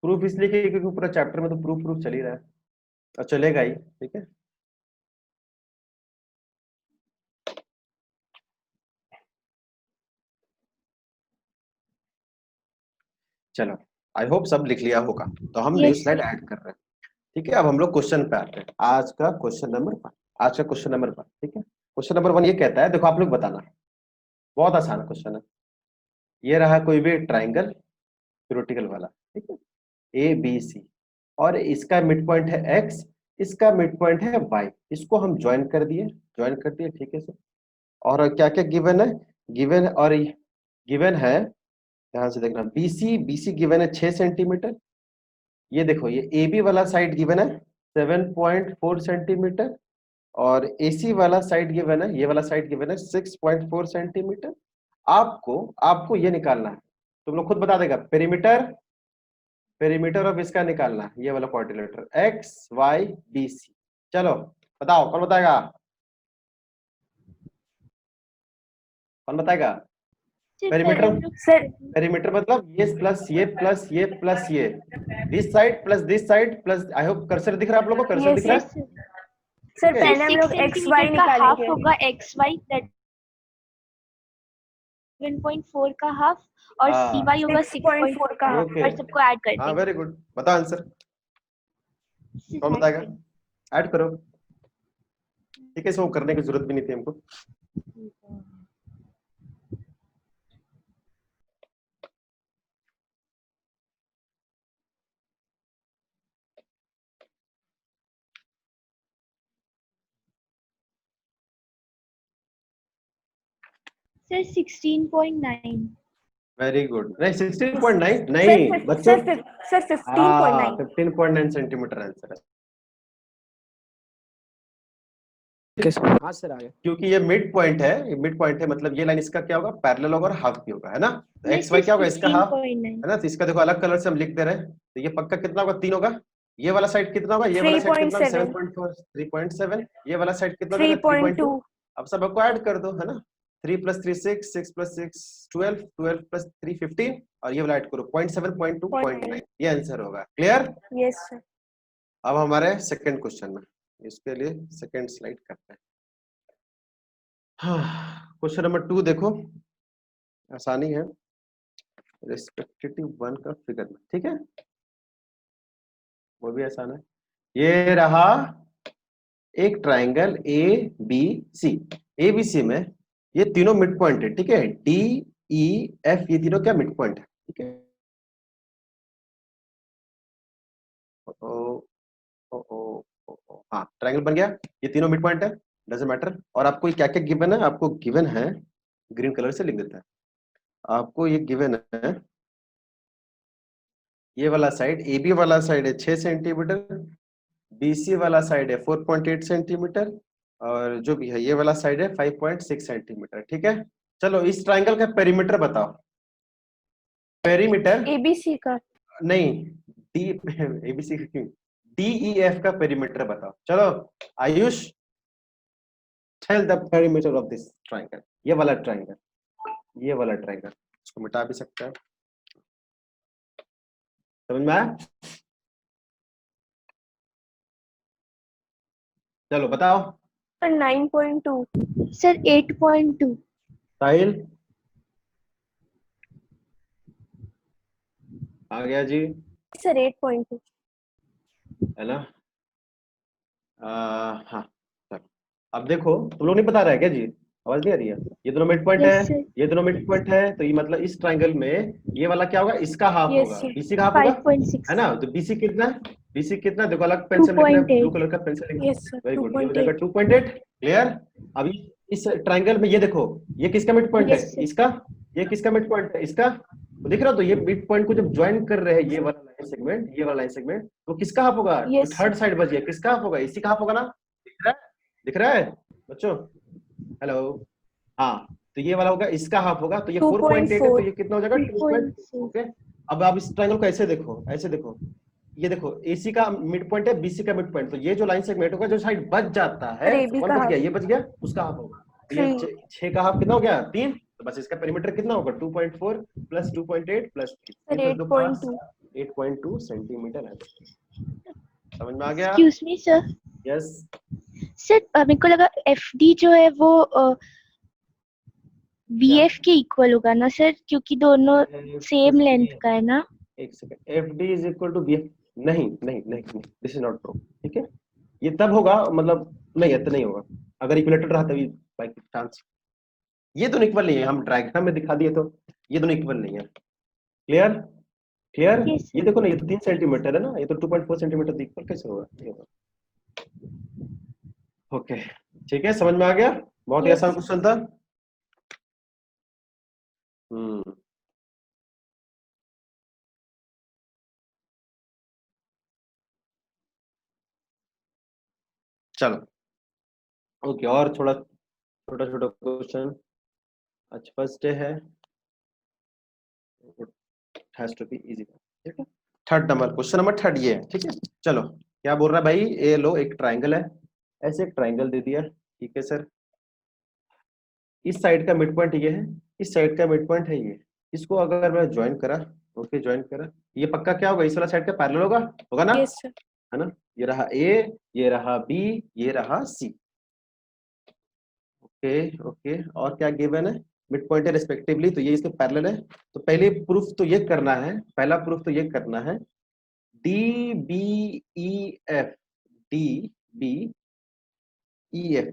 प्रूफ इसलिए क्योंकि पूरा चैप्टर में तो प्रूफ चल ही रहा है और चलेगा ही, ठीक है। चलो, आई होप सब लिख लिया होगा, तो हम new Yes, slide sir. Add कर रहे हैं। ठीक है, अब हम लोग क्वेश्चन पे आते हैं। आज का क्वेश्चन नंबर 1, ठीक है। क्वेश्चन नंबर 1 ये कहता है, देखो आप लोग बताना, बहुत आसान क्वेश्चन है। ये रहा कोई भी ट्राइंगल, थ्योरेटिकल वाला, ठीक है, ABC, और इसका मिड पॉइंट है X, इसका मिड पॉइंट है Y, इसको हम ज्वाइन कर दिए, ठीक है सर। और क्या क्या गिवन है, गिवन है, ध्यान से देखना, BC गिवन है 6 सेंटीमीटर। ये देखो, ये AB वाला साइड गिवन है 7.4 सेंटीमीटर, और AC वाला साइड गिवन है, ये वाला साइड गिवन है 6.4 सेंटीमीटर। आपको ये निकालना है, तुम लोग खुद बता देगा, पेरीमीटर ऑफ इसका निकालना है, ये वाला क्वाड्रिलेटरल XYBC। चलो बताओ, कौन बताएगा, पेरीमीटर मतलब ये प्लस ये प्लस ये प्लस ये, this side plus this side plus, I hope cursor दिख रहा है आप लोगों को, कर्सर Yes, दिख रहा Yes, है? sir. सर ठीक है। पहले हम 6 लोग XY सेंटीमीटर का हाफ निकालेंगे। होगा XY, that 7.4 का हाफ, और हाँ। CY होगा 6.4 का हाफ। ओके, और सबको ऐड कर हाँ, देंगे। वेरी गुड, बताओ आंसर, कौन बताएगा, ऐड करो। ठीक है, इसको करने की जरूरत भी नहीं थी हमको। सर 16.9। वेरी गुड, नहीं 16.9 नहीं बच्चों, सर 15.9। 15.9 सेंटीमीटर आंसर है, हाँ सर आगे। क्योंकि ये मिड पॉइंट है, मतलब ये लाइन इसका क्या होगा, पैरेलल होगा और हाफ भी होगा, है ना। तो नहीं, XY क्या होगा, इसका हाफ 15.9। है ना, तो इसका देखो अलग कलर से हम लिख दे रहे हैं, तो ये पक्का कितना होगा, 3 होगा। ये वाला साइड कितना होगा, ये वाला साइड कितना होगा, 3.7। 7.4, 3.7, ये वाला साइड कितना होगा, 3.2। 3.2। अब सबको ऐड कर दो, है ना, 3 + 3 6, 6 + 6 12, 12 + 3 15, और ये वाला ऐड करो 0.7, 0.2, 0.9, ये आंसर होगा। क्लियर। Yes sir. अब हमारे सेकंड क्वेश्चन में, इसके लिए सेकंड स्लाइड करते हैं। हाँ, क्वेश्चन नंबर 2 देखो, आसानी है, रेस्पेक्टिव 1 का फिगर में, ठीक है। वो भी आसान है। ये रहा एक triangle A B C. A B C में ये तीनों मिड पॉइंट है, ठीक है। डी ई एफ ये तीनों क्या मिड पॉइंट है, ठीक है। ओ, ओ, ओ, ओ, हाँ ट्राइंगल बन गया, ये तीनों मिड पॉइंट है, डजंट मैटर। और आपको क्या क्या गिवन है, आपको गिवन है, ग्रीन कलर से लिख देता है। आपको ये गिवन है, ये वाला साइड ए बी वाला साइड है 6 सेंटीमीटर, BC वाला साइड है 4.8 सेंटीमीटर, और जो भी है ये वाला साइड है 5.6 सेंटीमीटर, ठीक है। चलो इस ट्राइंगल का पेरीमीटर बताओ। पेरीमीटर ABC का नहीं, डी ABC का क्यों, DEF का पेरीमीटर बताओ। चलो Ayush, tell the perimeter of this triangle. ये वाला ट्राइंगल, ये वाला ट्राइंगल, इसको मिटा भी सकता है, समझ में आया? चलो बताओ। सर 9.2 सर 8.2 साहिल आ गया जी, सर 8.2 है ना। हाँ चलो, अब देखो तुम लोग नहीं बता रहा है क्या जी, आवाज नहीं आ रही है? ये दोनों मिड पॉइंट Yes, है, sir. ये दोनों मिड पॉइंट है, तो ये मतलब इस ट्राइंगल में ये वाला क्या होगा, इसका हाफ Yes, होगा, sir. BC का हाफ होगा, 5.6 है ना। तो BC कितना है, BC कितना, देखो अलग पेन से लिखना है, 2.8 ब्लू कलर का पेन से लिखना है। Yes, sir. वेरी गुड, ये हो 2.8 जाएगा 2.8। क्लियर। अभी इस ट्राइंगल में ये देखो, ये किसका मिड पॉइंट है, Yes, sir. इसका। ये किसका मिड पॉइंट है, इसका। तो दिख रहा हो, तो ये मिड पॉइंट को जब ज्वाइन कर रहे हैं, ये वाला लाइन सेगमेंट, ये वाला लाइन सेगमेंट, तो किसका हाफ होगा, Yes, जो थर्ड साइड बच गया, किसका हाफ होगा, इसी का हाफ होगा ना। दिख रहा है, दिख रहा है बच्चों, हेलो। हाँ, तो ये वाला होगा, इसका हाफ होगा, तो ये 4.8 है, तो ये कितना हो जाएगा 2.4। ओके। अब आप इस ट्रायंगल को ऐसे देखो, ऐसे देखो, ये देखो AC का मिड पॉइंट है, BC का मिड पॉइंट, तो ये जो लाइन सेगमेंट होगा, जो साइड बच जाता है, और AB कौन का बच half। गया, ये बच गया, उसका हाफ होगा। तो ये 6 का हाफ कितना हो गया, 3। तो बस इसका पेरीमीटर कितना होगा, 2.4 प्लस 2.8 प्लस 3, सर 8.2 8.2 सेंटीमीटर है। समझ में आ गया? Excuse me sir. Yes. Sir मेरे को लगा FD जो है वो BF के इक्वल होगा ना सर, क्योंकि दोनों सेम लेंथ का है ना। एक second, FD is equal to BF। नहीं नहीं नहीं, दिस इज नॉट ट्रू, ठीक है। ये तब होगा, मतलब नहीं, ऐसा नहीं होगा, अगर इक्विलेटर रहा तभी बाय चांस। ये दोनों इक्वल नहीं है, हम डायग्राम में दिखा दिए तो ये दोनों इक्वल नहीं है। Clear, clear. Yes, sir. ये देखो ना, ये तो 3 सेंटीमीटर है ना, ये तो 2.4 सेंटीमीटर इक्वल कैसे होगा, ये तो। ओके, ठीक है, समझ में आ गया। बहुत ही Yes. आसान क्वेश्चन था। चलो ओके, और थोड़ा छोटा छोटा क्वेश्चन। अच्छा फर्स्ट डे है, हैज टू बी इजी, ठीक है। Third number, question number third ये है, ठीक है। चलो क्या बोल रहा है भाई, ये लो एक ट्राइंगल है, ऐसे एक ट्राइंगल दे दिया, ठीक है सर। इस साइड का मिड पॉइंट ये है, इस साइड का मिड पॉइंट है ये। इसको अगर मैं ज्वाइन करा, ओके ज्वाइन करा, ये पक्का क्या होगा, इस वाला साइड का पैरेलल होगा, होगा ना, Yes, sir. है ना। ये रहा A, ये रहा B, ये रहा C। ओके ओके, और क्या गिवन है, मिड पॉइंट है रिस्पेक्टिवली, तो ये इसके पैरेलल है। तो पहले प्रूफ तो ये करना है, पहला प्रूफ तो ये करना है, DBEF, DBEF,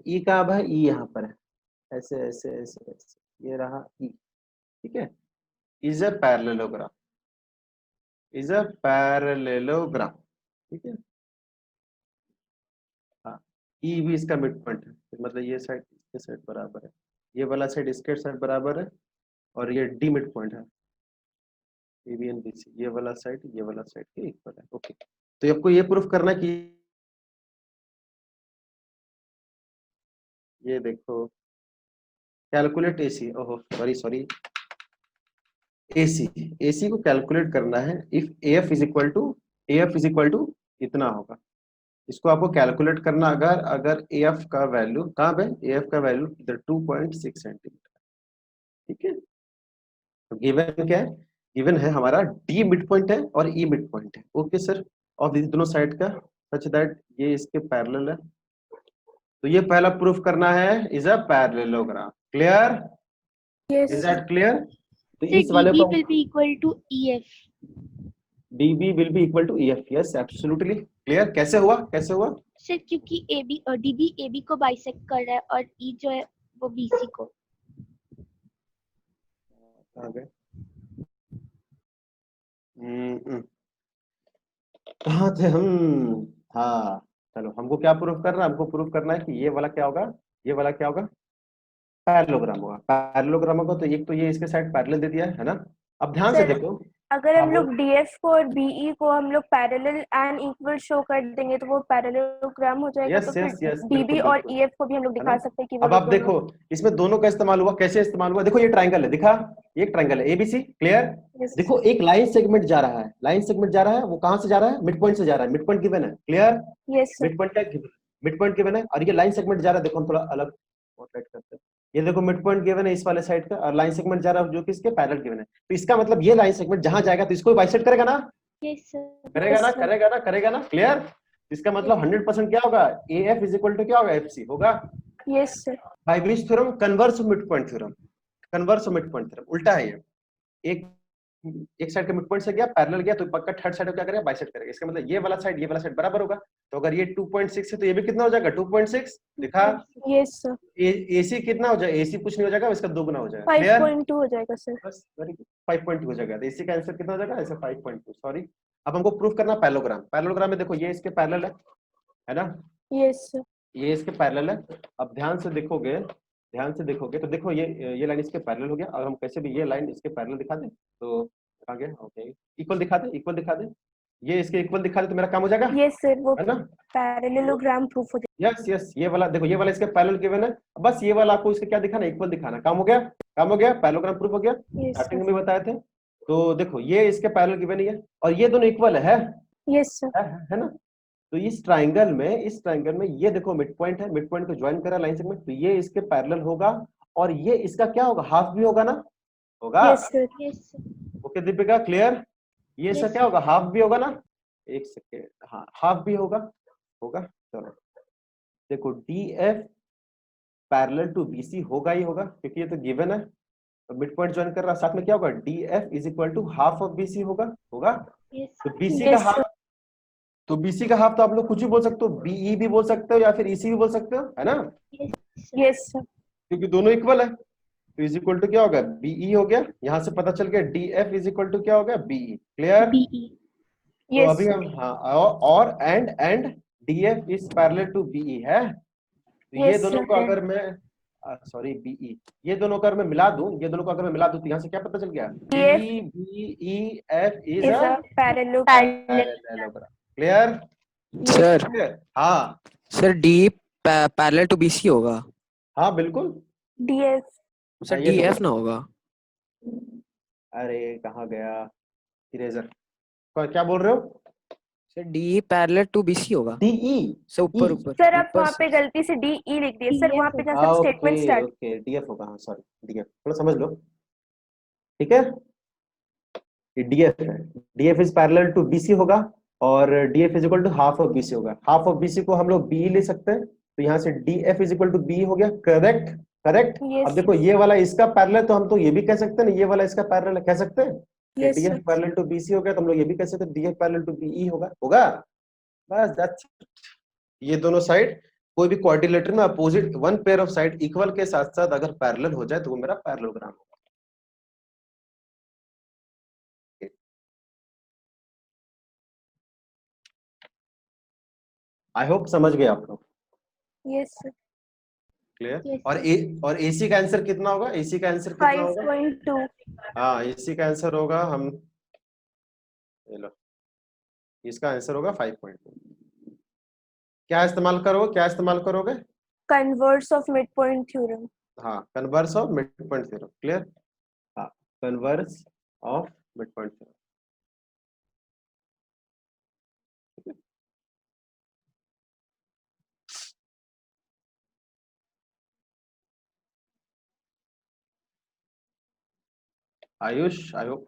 E का अब है, E यहाँ पर है, ऐसे ऐसे ऐसे ऐसे, ये रहा E, ठीक है। Is a parallelogram, is a parallelogram, ठीक है। हाँ, E भी इसका मिड पॉइंट है, मतलब ये साइड इसके साइड बराबर है, ये वाला साइड इसके साइड बराबर है, और ये D मिड पॉइंट है, AB एंड BC, ये वाला साइड के इक्वल है। ओके, तो आपको ये प्रूफ करना कि ये देखो, कैलकुलेट AC, ओहो सॉरी सॉरी, AC को कैलकुलेट करना है। If AF is equal to इतना होगा, इसको आपको कैलकुलेट करना। अगर AF का वैल्यू कहाँ पे, AF का वैल्यू इधर 2.6 सेंटीमीटर, ठीक है। तो गिवन क्या है, गिवन है हमारा D मिड पॉइंट है और E मिड पॉइंट है, ओके सर। और दोनों साइड का सच दैट ये इसके पैरेलल है, तो ये पहला प्रूफ करना है, is a parallelogram. Clear, Yes, is sir. That clear. तो सर इस वाले DB को will be equal to EF। DB will be equal to EF. Yes, absolutely clear. कैसे हुआ, कैसे हुआ? सर क्योंकि DB AB को बाइसेक्ट कर रहा है और E जो है वो BC को। कहाँ गए? कहाँ थे हम? हाँ, चलो, हमको क्या प्रूफ करना है? हमको प्रूफ करना है कि ये वाला क्या होगा, ये वाला क्या होगा, पैरेललोग्राम होगा। पैरेललोग्राम होगा तो एक तो ये इसके साइड पैरेलल दे दिया है ना। अब ध्यान से सर, देखो, अगर हम हाँ, लोग DF को और BE को हम लोग पैरेलल एंड इक्वल शो कर देंगे तो वो पैरेललोग्राम हो जाएगा। यस तो फिर यस यस, DB बिल्कुल और बिल्कुल, EF को भी हम लोग है दिखा ना। सकते हैं कि वो अब लोग आप दोनों। देखो इसमें दोनों का इस्तेमाल हुआ, कैसे इस्तेमाल हुआ? देखो ये ट्राइंगल है, दिखा, ये एक ट्राइंगल है ABC, क्लियर। Yes, देखो एक लाइन सेगमेंट जा रहा है, लाइन सेगमेंट जा रहा है, वो कहां से जा रहा है? मिड पॉइंट से जा रहा है, मिड पॉइंट गिवन है, clear. yes sir, mid point क्या गिवन, मिड पॉइंट गिवन है, और ये लाइन सेगमेंट जा रहा है। देखो हम थोड़ा अलग आउटलाइन करते हैं। ये देखो मिड पॉइंट गिवन है इस वाले साइड का, और लाइन सेगमेंट जा रहा है जो कि इसके पैरेलल गिवन है। तो इसका मतलब ये लाइन सेगमेंट जहां जाएगा तो इसको बाइसेक्ट करेगा ना, यस सर। करेगा ना, Yes, sir. करेगा ना, करेगा ना, क्लियर। इसका मतलब 100% क्या होगा? AF इज इक्वल टू क्या होगा? FC होगा। yes sir, by which theorem? Converse of midpoint theorem. Converse of midpoint theorem, उल्टा है ये। एक एक साइड के मिड पॉइंट से गया, पैरेलल गया, तो पक्का थर्ड साइड को क्या करेगा? बाइसेक्ट करेगा। इसका मतलब ये वाला साइड बराबर होगा। तो अगर ये 2.6 है तो ये भी कितना हो जाएगा? 2.6, दिखा। yes sir, AC कितना हो जाएगा? AC कुछ नहीं हो जाएगा, इसका दोगुना हो जाएगा, क्लियर। 5.2 हो जाएगा सर। बस, वेरी गुड, 5.2 हो जाएगा। तो AC का आंसर कितना हो जाएगा? ऐसे 5.2, सॉरी। अब हमको प्रूफ करना पैरेललोग्राम। पैरेललोग्राम में देखो ये इसके पैरेलल है ना, yes sir, ये इसके पैरेलल है। अब ध्यान से देखोगे, ध्यान से देखोगे तो देखो ये लाइन इसके पैरेलल हो गया, और हम कैसे भी ये लाइन इसके पैरेलल दिखा दें तो आ गया, ओके, इक्वल दिखा दे, इक्वल दिखा दे, ये इसके इक्वल दिखा दे तो मेरा काम हो जाएगा, yes sir, वो है ना। पैरेललोग्राम प्रूफ हो जाएगा। यस यस, ये वाला देखो, ये वाला इसके पैरेलल गिवन है, बस ये वाला आपको इसके क्या दिखाना, इक्वल दिखाना, काम हो गया, काम हो गया, पैरेललोग्राम प्रूफ हो गया। yes sir, स्टार्टिंग में भी बताए थे। तो देखो ये इसके पैरेलल गिवन ही है, और ये दोनों इक्वल है yes sir, है ना। तो इस ट्राइंगल में ये देखो मिड पॉइंट है, मिड पॉइंट को ज्वाइन करा लाइन सेगमेंट, तो ये इसके पैरेलल होगा, और ये इसका क्या होगा? हाफ भी होगा ना, होगा। yes sir, yes sir. Okay Deepika, clear. ये इसका Yes, क्या होगा? हाफ भी होगा ना, एक सेकेंड, हाँ हाफ भी होगा, होगा। चलो देखो DF पैरेलल टू BC होगा ही होगा, क्योंकि ये तो गिवन है, तो मिड पॉइंट ज्वाइन कर रहा, साथ में क्या होगा? DF is equal to half of BC होगा, होगा। यस तो BC का yes हाफ, sir, तो BC का हाफ तो आप लोग कुछ भी बोल सकते हो, BE भी बोल सकते हो या फिर EC भी बोल सकते हो, है ना, yes sir, क्योंकि दोनों इक्वल है। तो इज इक्वल टू क्या होगा? BE हो गया, यहां से पता चल गया DF इज इक्वल टू क्या हो गया? BE, clear. BE। तो yes अभी sir, हम, हाँ, और and DF is parallel to BE है। तो ये yes दोनों sir, को अगर मैं, सॉरी BE, ये दोनों को अगर मैं मिला दूं, ये दोनों को अगर मैं मिला दूं तो यहाँ से क्या पता चल गया? DF DEF is is a a parallelogram. Parallelogram, clear, sir clear, हाँ sir D parallel to BC होगा हाँ बिल्कुल। DF सर, ये देखो, DF ना होगा। अरे कहाँ गया इरेजर, क्या बोल रहे हो? Sir D parallel to BC होगा DE, सर, ऊपर ऊपर सर आप ऊपर वहाँ पे गलती से DE लिख दिए सर, वहाँ पे जहाँ से statement okay start. Okay, DF होगा, हाँ सॉरी, DF थोड़ा समझ लो, ठीक है। ये DF है, DF is parallel to BC होगा, और DF is equal to half of BC होगा। हाफ ऑफ BC को हम लोग BE ले सकते हैं, तो यहाँ से DF is equal to BE हो गया, करेक्ट, करेक्ट। Yes, अब देखो ये वाला इसका पैरेलल, तो हम तो ये भी कह सकते हैं ना, ये वाला इसका पैरेलल है, कह सकते हैं। Yes, DF sir. Parallel to BC हो गया, तो हम लोग ये भी कह सकते हैं DF पैरेलल टू BE होगा, होगा, बस दैट्स इट। ये दोनों साइड कोई भी क्वाड्रिलेटरल में opposite one pair of side equal के साथ साथ अगर पैरेलल हो जाए तो वो मेरा पैरेललोग्राम होगा। आई होप समझ गए आप लोग, Yes, sir. क्लियर। Yes, और AC का आंसर कितना होगा? AC का आंसर कितना होगा? 5.2. हाँ AC का आंसर होगा, हम ये लो, इसका आंसर होगा 5.2। क्या इस्तेमाल करोगे, क्या इस्तेमाल करोगे? Converse of midpoint theorem. हाँ, converse of midpoint theorem, clear. हाँ, converse of midpoint theorem. Ayush, I hope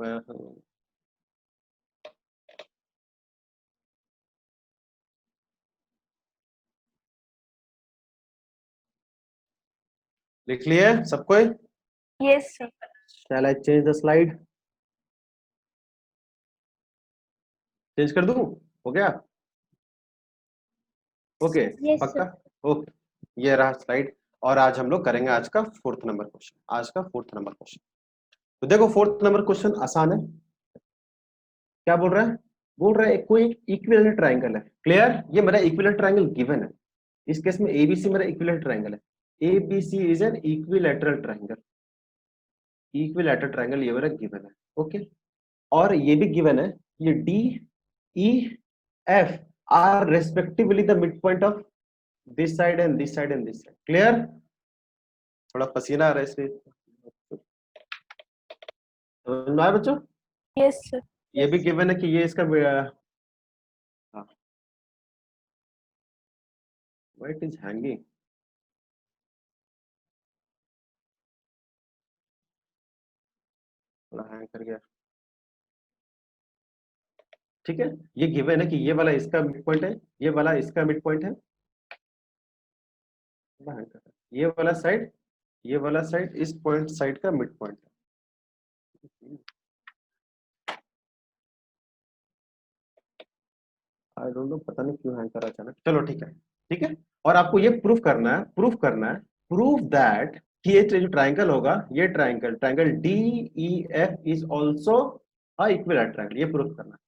लिख लिए सबको? Yes, sir. Shall I change the slide? Change कर दूं? हो गया? ओके, यस पक्का? सर। ओके, ये रहा स्लाइड। और आज हम लोग करेंगे आज का 4th नंबर क्वेश्चन। आज का 4th नंबर क्वेश्चन, तो देखो 4th नंबर क्वेश्चन आसान है। क्या बोल रहा है? बोल रहा है कोई इक्विवेलेंट ट्रायंगल है। क्लियर? ये मेरा इक्विवेलेंट ट्रायंगल गिवन है। इस केस में एबीसी मेरा इक्विवेलेंट ट्रायंगल है। ABC is an equilateral triangle. Equilateral triangle ये मेरा गिवन है। ओके, और ये भी गिवन है, ये D E F R respectively the mid point of this side and this side and this side. Clear? थोड़ा पसीना आ रहा है इसलिए। समझ में आया बच्चों? Yes sir. ये भी गिवन है कि ये इसका व्हाइट इज हैंगिंग। थोड़ा हैंग कर गया। ठीक है, ये गिवन है कि ये वाला इसका मिड पॉइंट है, ये वाला इसका मिड पॉइंट है। ये वाला साइड इस पॉइंट साइड का मिड पॉइंट है। आई डोंट नो, पता नहीं क्यों हैंग कर रहा अचानक। चलो ठीक है, ठीक है। और आपको ये प्रूफ करना है, प्रूफ दैट कि ये जो ट्रायंगल होगा, ये triangle D E F is also a equilateral triangle. ये प्रूफ करना है,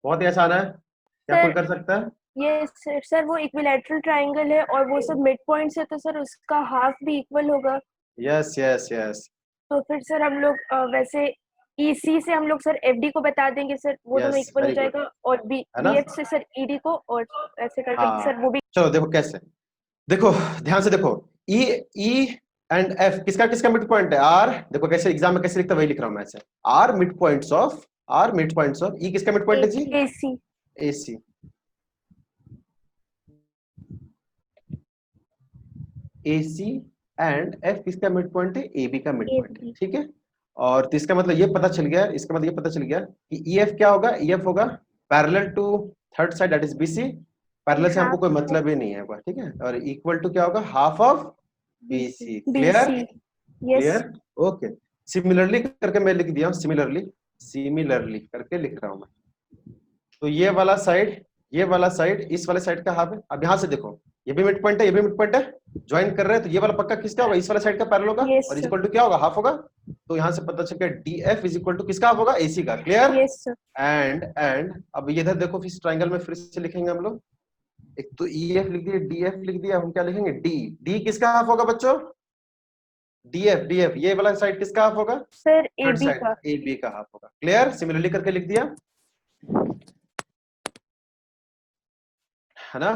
बहुत ही आसान है। क्या कोई सर कर सकता है? ये सर वो इक्विलैटरल ट्रायंगल है और वो सब मिड पॉइंट से, तो सर उसका हाफ भी इक्वल होगा। यस यस यस तो फिर सर हम लोग वैसे ईसी से हम लोग सर एफडी को बता देंगे सर, वो दोनों यस, इक्वल हो वेरी गुड, जाएगा। और बी है ना? बीएफ से सर ईडी को, और ऐसे करके हाँ, सर वो भी। चलो देखो कैसे। देखो ध्यान से देखो, ई ई एंड एफ किसका किसका मिड पॉइंट है? आर। देखो कैसे एग्जाम में कैसे लिखता, वही लिख रहा हूं मैं ऐसे। Are midpoints of E किसका मिड पॉइंट है जी? AC. AC. AC and F किसका मिड पॉइंट है? एबी का मिड पॉइंट है। AB। ठीक है, और तो इसका मतलब ये पता चल गया, इसका मतलब ये पता चल गया कि ईएफ क्या होगा? ईएफ होगा parallel to third side that is BC. Parallel से हमको कोई मतलब ही नहीं है, ठीक है। और इक्वल टू क्या होगा? Half of BC. Clear? BC. Yes. Clear? Okay, similarly करके मैं लिख दिया हूं, सिमिलरली करके लिख रहा हूं मैं। तो ये वाला साइड इस वाले साइड का हाफ है। अब यहां से देखो, ये भी मिड पॉइंट है, ये भी मिड पॉइंट है, ज्वाइन कर रहे हैं, तो ये वाला पक्का किसका होगा? इस वाले साइड का पैरेलल होगा। Yes, और इज sir. इक्वल टू क्या होगा? हाफ होगा। तो यहां से पता चल गया डीएफ इज इक्वल टू किसका हाफ होगा? एसी का। क्लियर? Yes sir. एंड अब ये इधर देखो, इस ट्रायंगल में फिर से लिखेंगे हम लोग। एक तो ईएफ लिख दिया, डीएफ लिख दिया, हम क्या लिखेंगे? डी किसका हाफ होगा बच्चों? डीएफ ये वाला साइड किसका हाफ होगा? सर थर्ड एबी साइड का। एबी का हाफ होगा। क्लियर? सिमिलरली करके लिख दिया, है ना?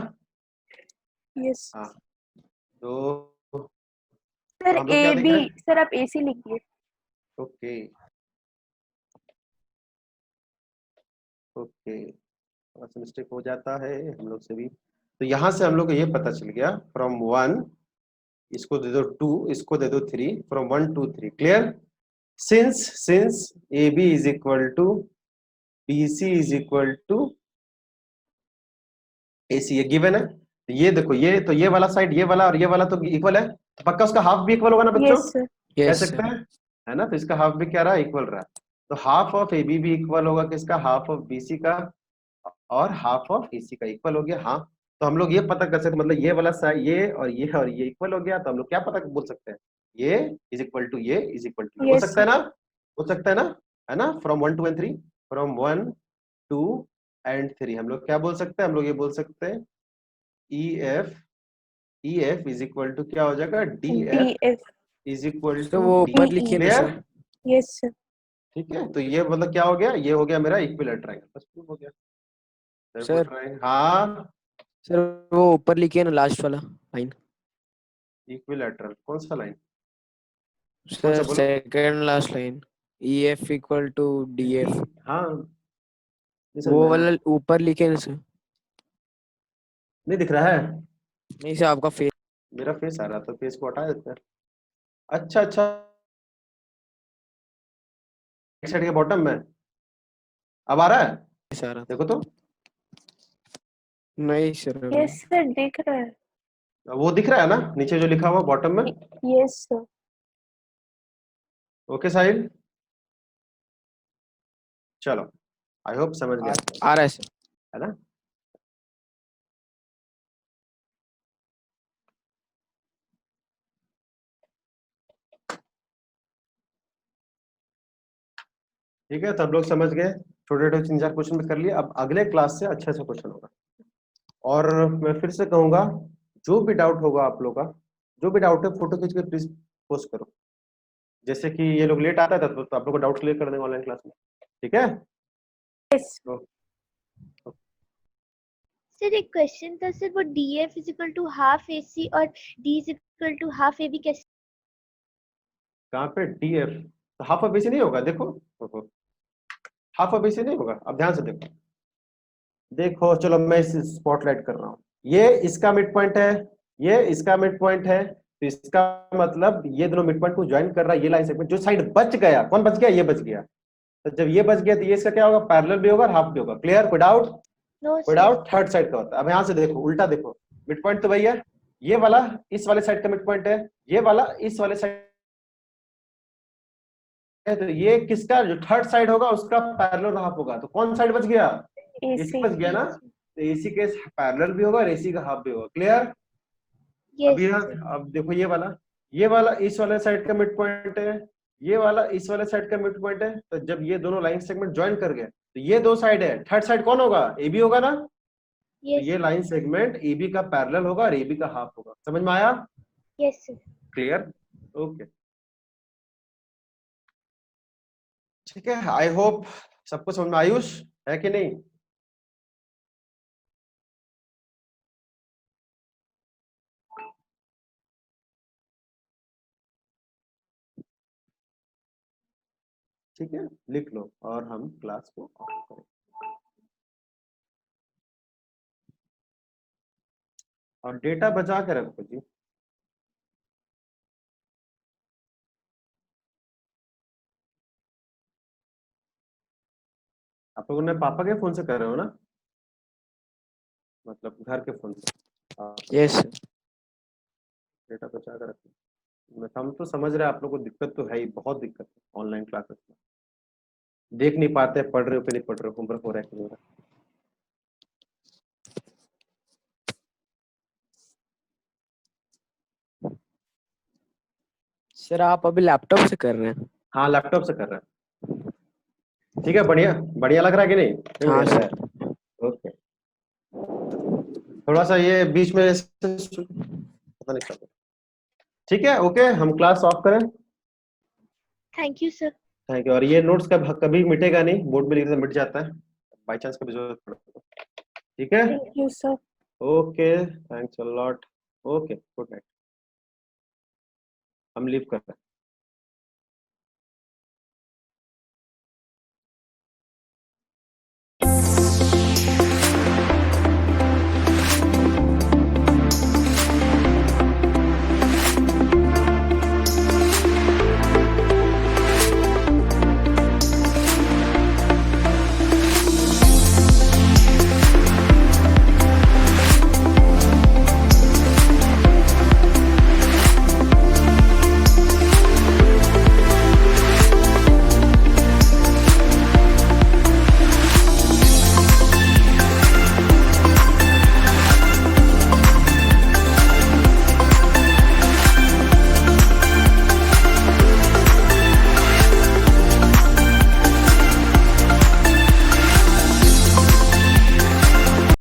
यस। हाँ, तो सर हम लोग क्या देख एबी, रहे हैं? सर आप एसी लिखिए। ओके ओके, थोड़ा सा मिस्टेक हो जाता है हम लोग से भी। तो यहां से हम लोग को ये पता चल गया, फ्रॉम 1 इसको दे दो 2, इसको दे दो 3, from 1 2 3। Clear? Since AB is equal to BC is equal to AC, ये गिवन है। तो ये देखो, ये तो ये वाला साइड, ये वाला और ये वाला तो इक्वल है, तो पक्का उसका हाफ भी इक्वल होगा ना बच्चों? Yes sir. कह यस सकते सर। हैं, है ना? तो इसका हाफ भी क्या रहा? इक्वल रहा। तो हाफ ऑफ AB भी इक्वल होगा किसका? हाफ ऑफ BC का, और हाफ ऑफ AC का इक्वल हो गया। हाँ, तो हम लोग ये पता कर सकते, मतलब ये वाला साइड, ये और ये इक्वल हो गया, तो हम लोग क्या पता बोल सकते हैं? ये इज इक्वल टू ये इज इक्वल टू, हो यस सकता है ना? हो सकता है ना? है ना? फ्रॉम 1 2 एंड 3, फ्रॉम 1 2 एंड 3 हम लोग क्या बोल सकते हैं? हम लोग ये बोल सकते हैं EF इज इक्वल टू क्या हो जाएगा? DF DF. इज इक्वल तो टू वो ऊपर DE। लिखिए ना क्लियर? सर। Yes sir. ठीक है, तो ये मतलब क्या हो गया? ये हो गया मेरा इक्विलैटरल ट्रायंगल, बस प्रूफ हो गया। सर हाँ, सर वो ऊपर लिखिए ना, लास्ट वाला लाइन। इक्विलैटरल कौन सा लाइन? कौन सा सर बोलो? Second last line, EF equal to DF, हाँ, नहीं समझ वो में आया। वाला ऊपर लिखे ना सर। नहीं दिख रहा है? नहीं सर, आपका फेस। मेरा फेस आ रहा था, फेस को हटा देते हैं। अच्छा अच्छा, साइड के बॉटम में अब आ रहा है? आ रहा था। देखो तो, नहीं सर अभी। यस सर दिख रहा है। वो दिख रहा है ना नीचे जो लिखा हुआ बॉटम में? Yes sir. ओके साहिल, चलो आई होप समझ गए, आ रहा है सर। है ना? ठीक है, सब लोग समझ गए, छोटे छोटे 3-4 क्वेश्चन में कर लिए। अब अगले क्लास से अच्छा क्वेश्चन होगा। और मैं फिर से कहूंगा, जो भी डाउट होगा आप लोग का, जो भी डाउट है फोटो खींच के प्लीज पोस्ट करो। जैसे कि ये लोग लेट आता था तो आप लोग को डाउट क्लियर कर देंगे ऑनलाइन क्लास में, ठीक है? Yes. सर एक क्वेश्चन था सर, वो DF is equal to half AC और D is equal to half AB कैसे? कहाँ पे DF? तो हाफ ऑफ बेसी नहीं होगा, देखो हाफ ऑफ बेसी नहीं होगा। अब ध्यान से देखो, देखो चलो मैं इस स्पॉटलाइट कर रहा हूँ, ये इसका मिड पॉइंट है, ये इसका मिड पॉइंट है, तो इसका मतलब ये दोनों मिड पॉइंट को ज्वाइन कर रहा है ये लाइन सेगमेंट। जो साइड बच गया, कौन बच गया? ये बच गया। तो जब ये बच गया तो ये इसका क्या होगा? पैरेलल भी होगा और हाफ भी होगा। क्लियर? कोई डाउट? नो कोई सर। डाउट? थर्ड साइड का होता है। अब यहाँ से देखो, उल्टा देखो, मिड पॉइंट तो भैया ये वाला इस वाले साइड का मिड पॉइंट है, ये वाला इस वाले साइड है, तो ये किसका जो थर्ड साइड होगा उसका पैरेलल हाफ होगा। तो कौन साइड बच गया? AC AC. बच गया ना? तो AC के पैरेलल भी होगा और AC का हाफ भी होगा। क्लियर? यस अब यहाँ अब देखो, ये वाला इस वाले साइड का मिड पॉइंट है, ये वाला इस वाले साइड का मिड पॉइंट है। तो जब ये दोनों लाइन सेगमेंट ज्वाइन कर गए तो ये दो साइड है, थर्ड साइड कौन होगा? AB होगा ना? तो यस ये लाइन सेगमेंट AB का पैरेलल होगा और AB का हाफ होगा। समझ में आया? Yes sir. क्लियर? ओके, ठीक है। आई होप सबको समझ में। आयुष है कि नहीं? ठीक है, लिख लो और हम क्लास को ऑफ करें। और डेटा बचा के रखो जी। आप लोगों ने पापा के फोन से कर रहे हो ना, मतलब घर के फोन से? यस डेटा बचा कर रखो। हम तो समझ रहे हैं आप लोग को दिक्कत तो है ही, बहुत दिक्कत है ऑनलाइन क्लासेस में। देख नहीं पाते, पढ़ रहे हो कि नहीं पढ़ रहे हो, होमवर्क हो रहा है कि नहीं हो रहा सर। आप अभी लैपटॉप से कर रहे हैं? हाँ, लैपटॉप से कर रहे हैं। ठीक है, बढ़िया बढ़िया लग रहा है कि नहीं? हाँ बढ़िया लग सर। रहा है। ओके, थोड़ा सा ये बीच में पता नहीं चल। ठीक है, ओके, हम क्लास ऑफ करें। Thank you sir. Thank you. और ये नोट्स कभी मिटेगा नहीं, बोर्ड में लिखने से मिट जाता है बाई चांस कभी जरूरत पड़े तो। ठीक है, Thank you, sir. Okay, thanks a lot. Okay, good night. हम लीव कर रहे हैं।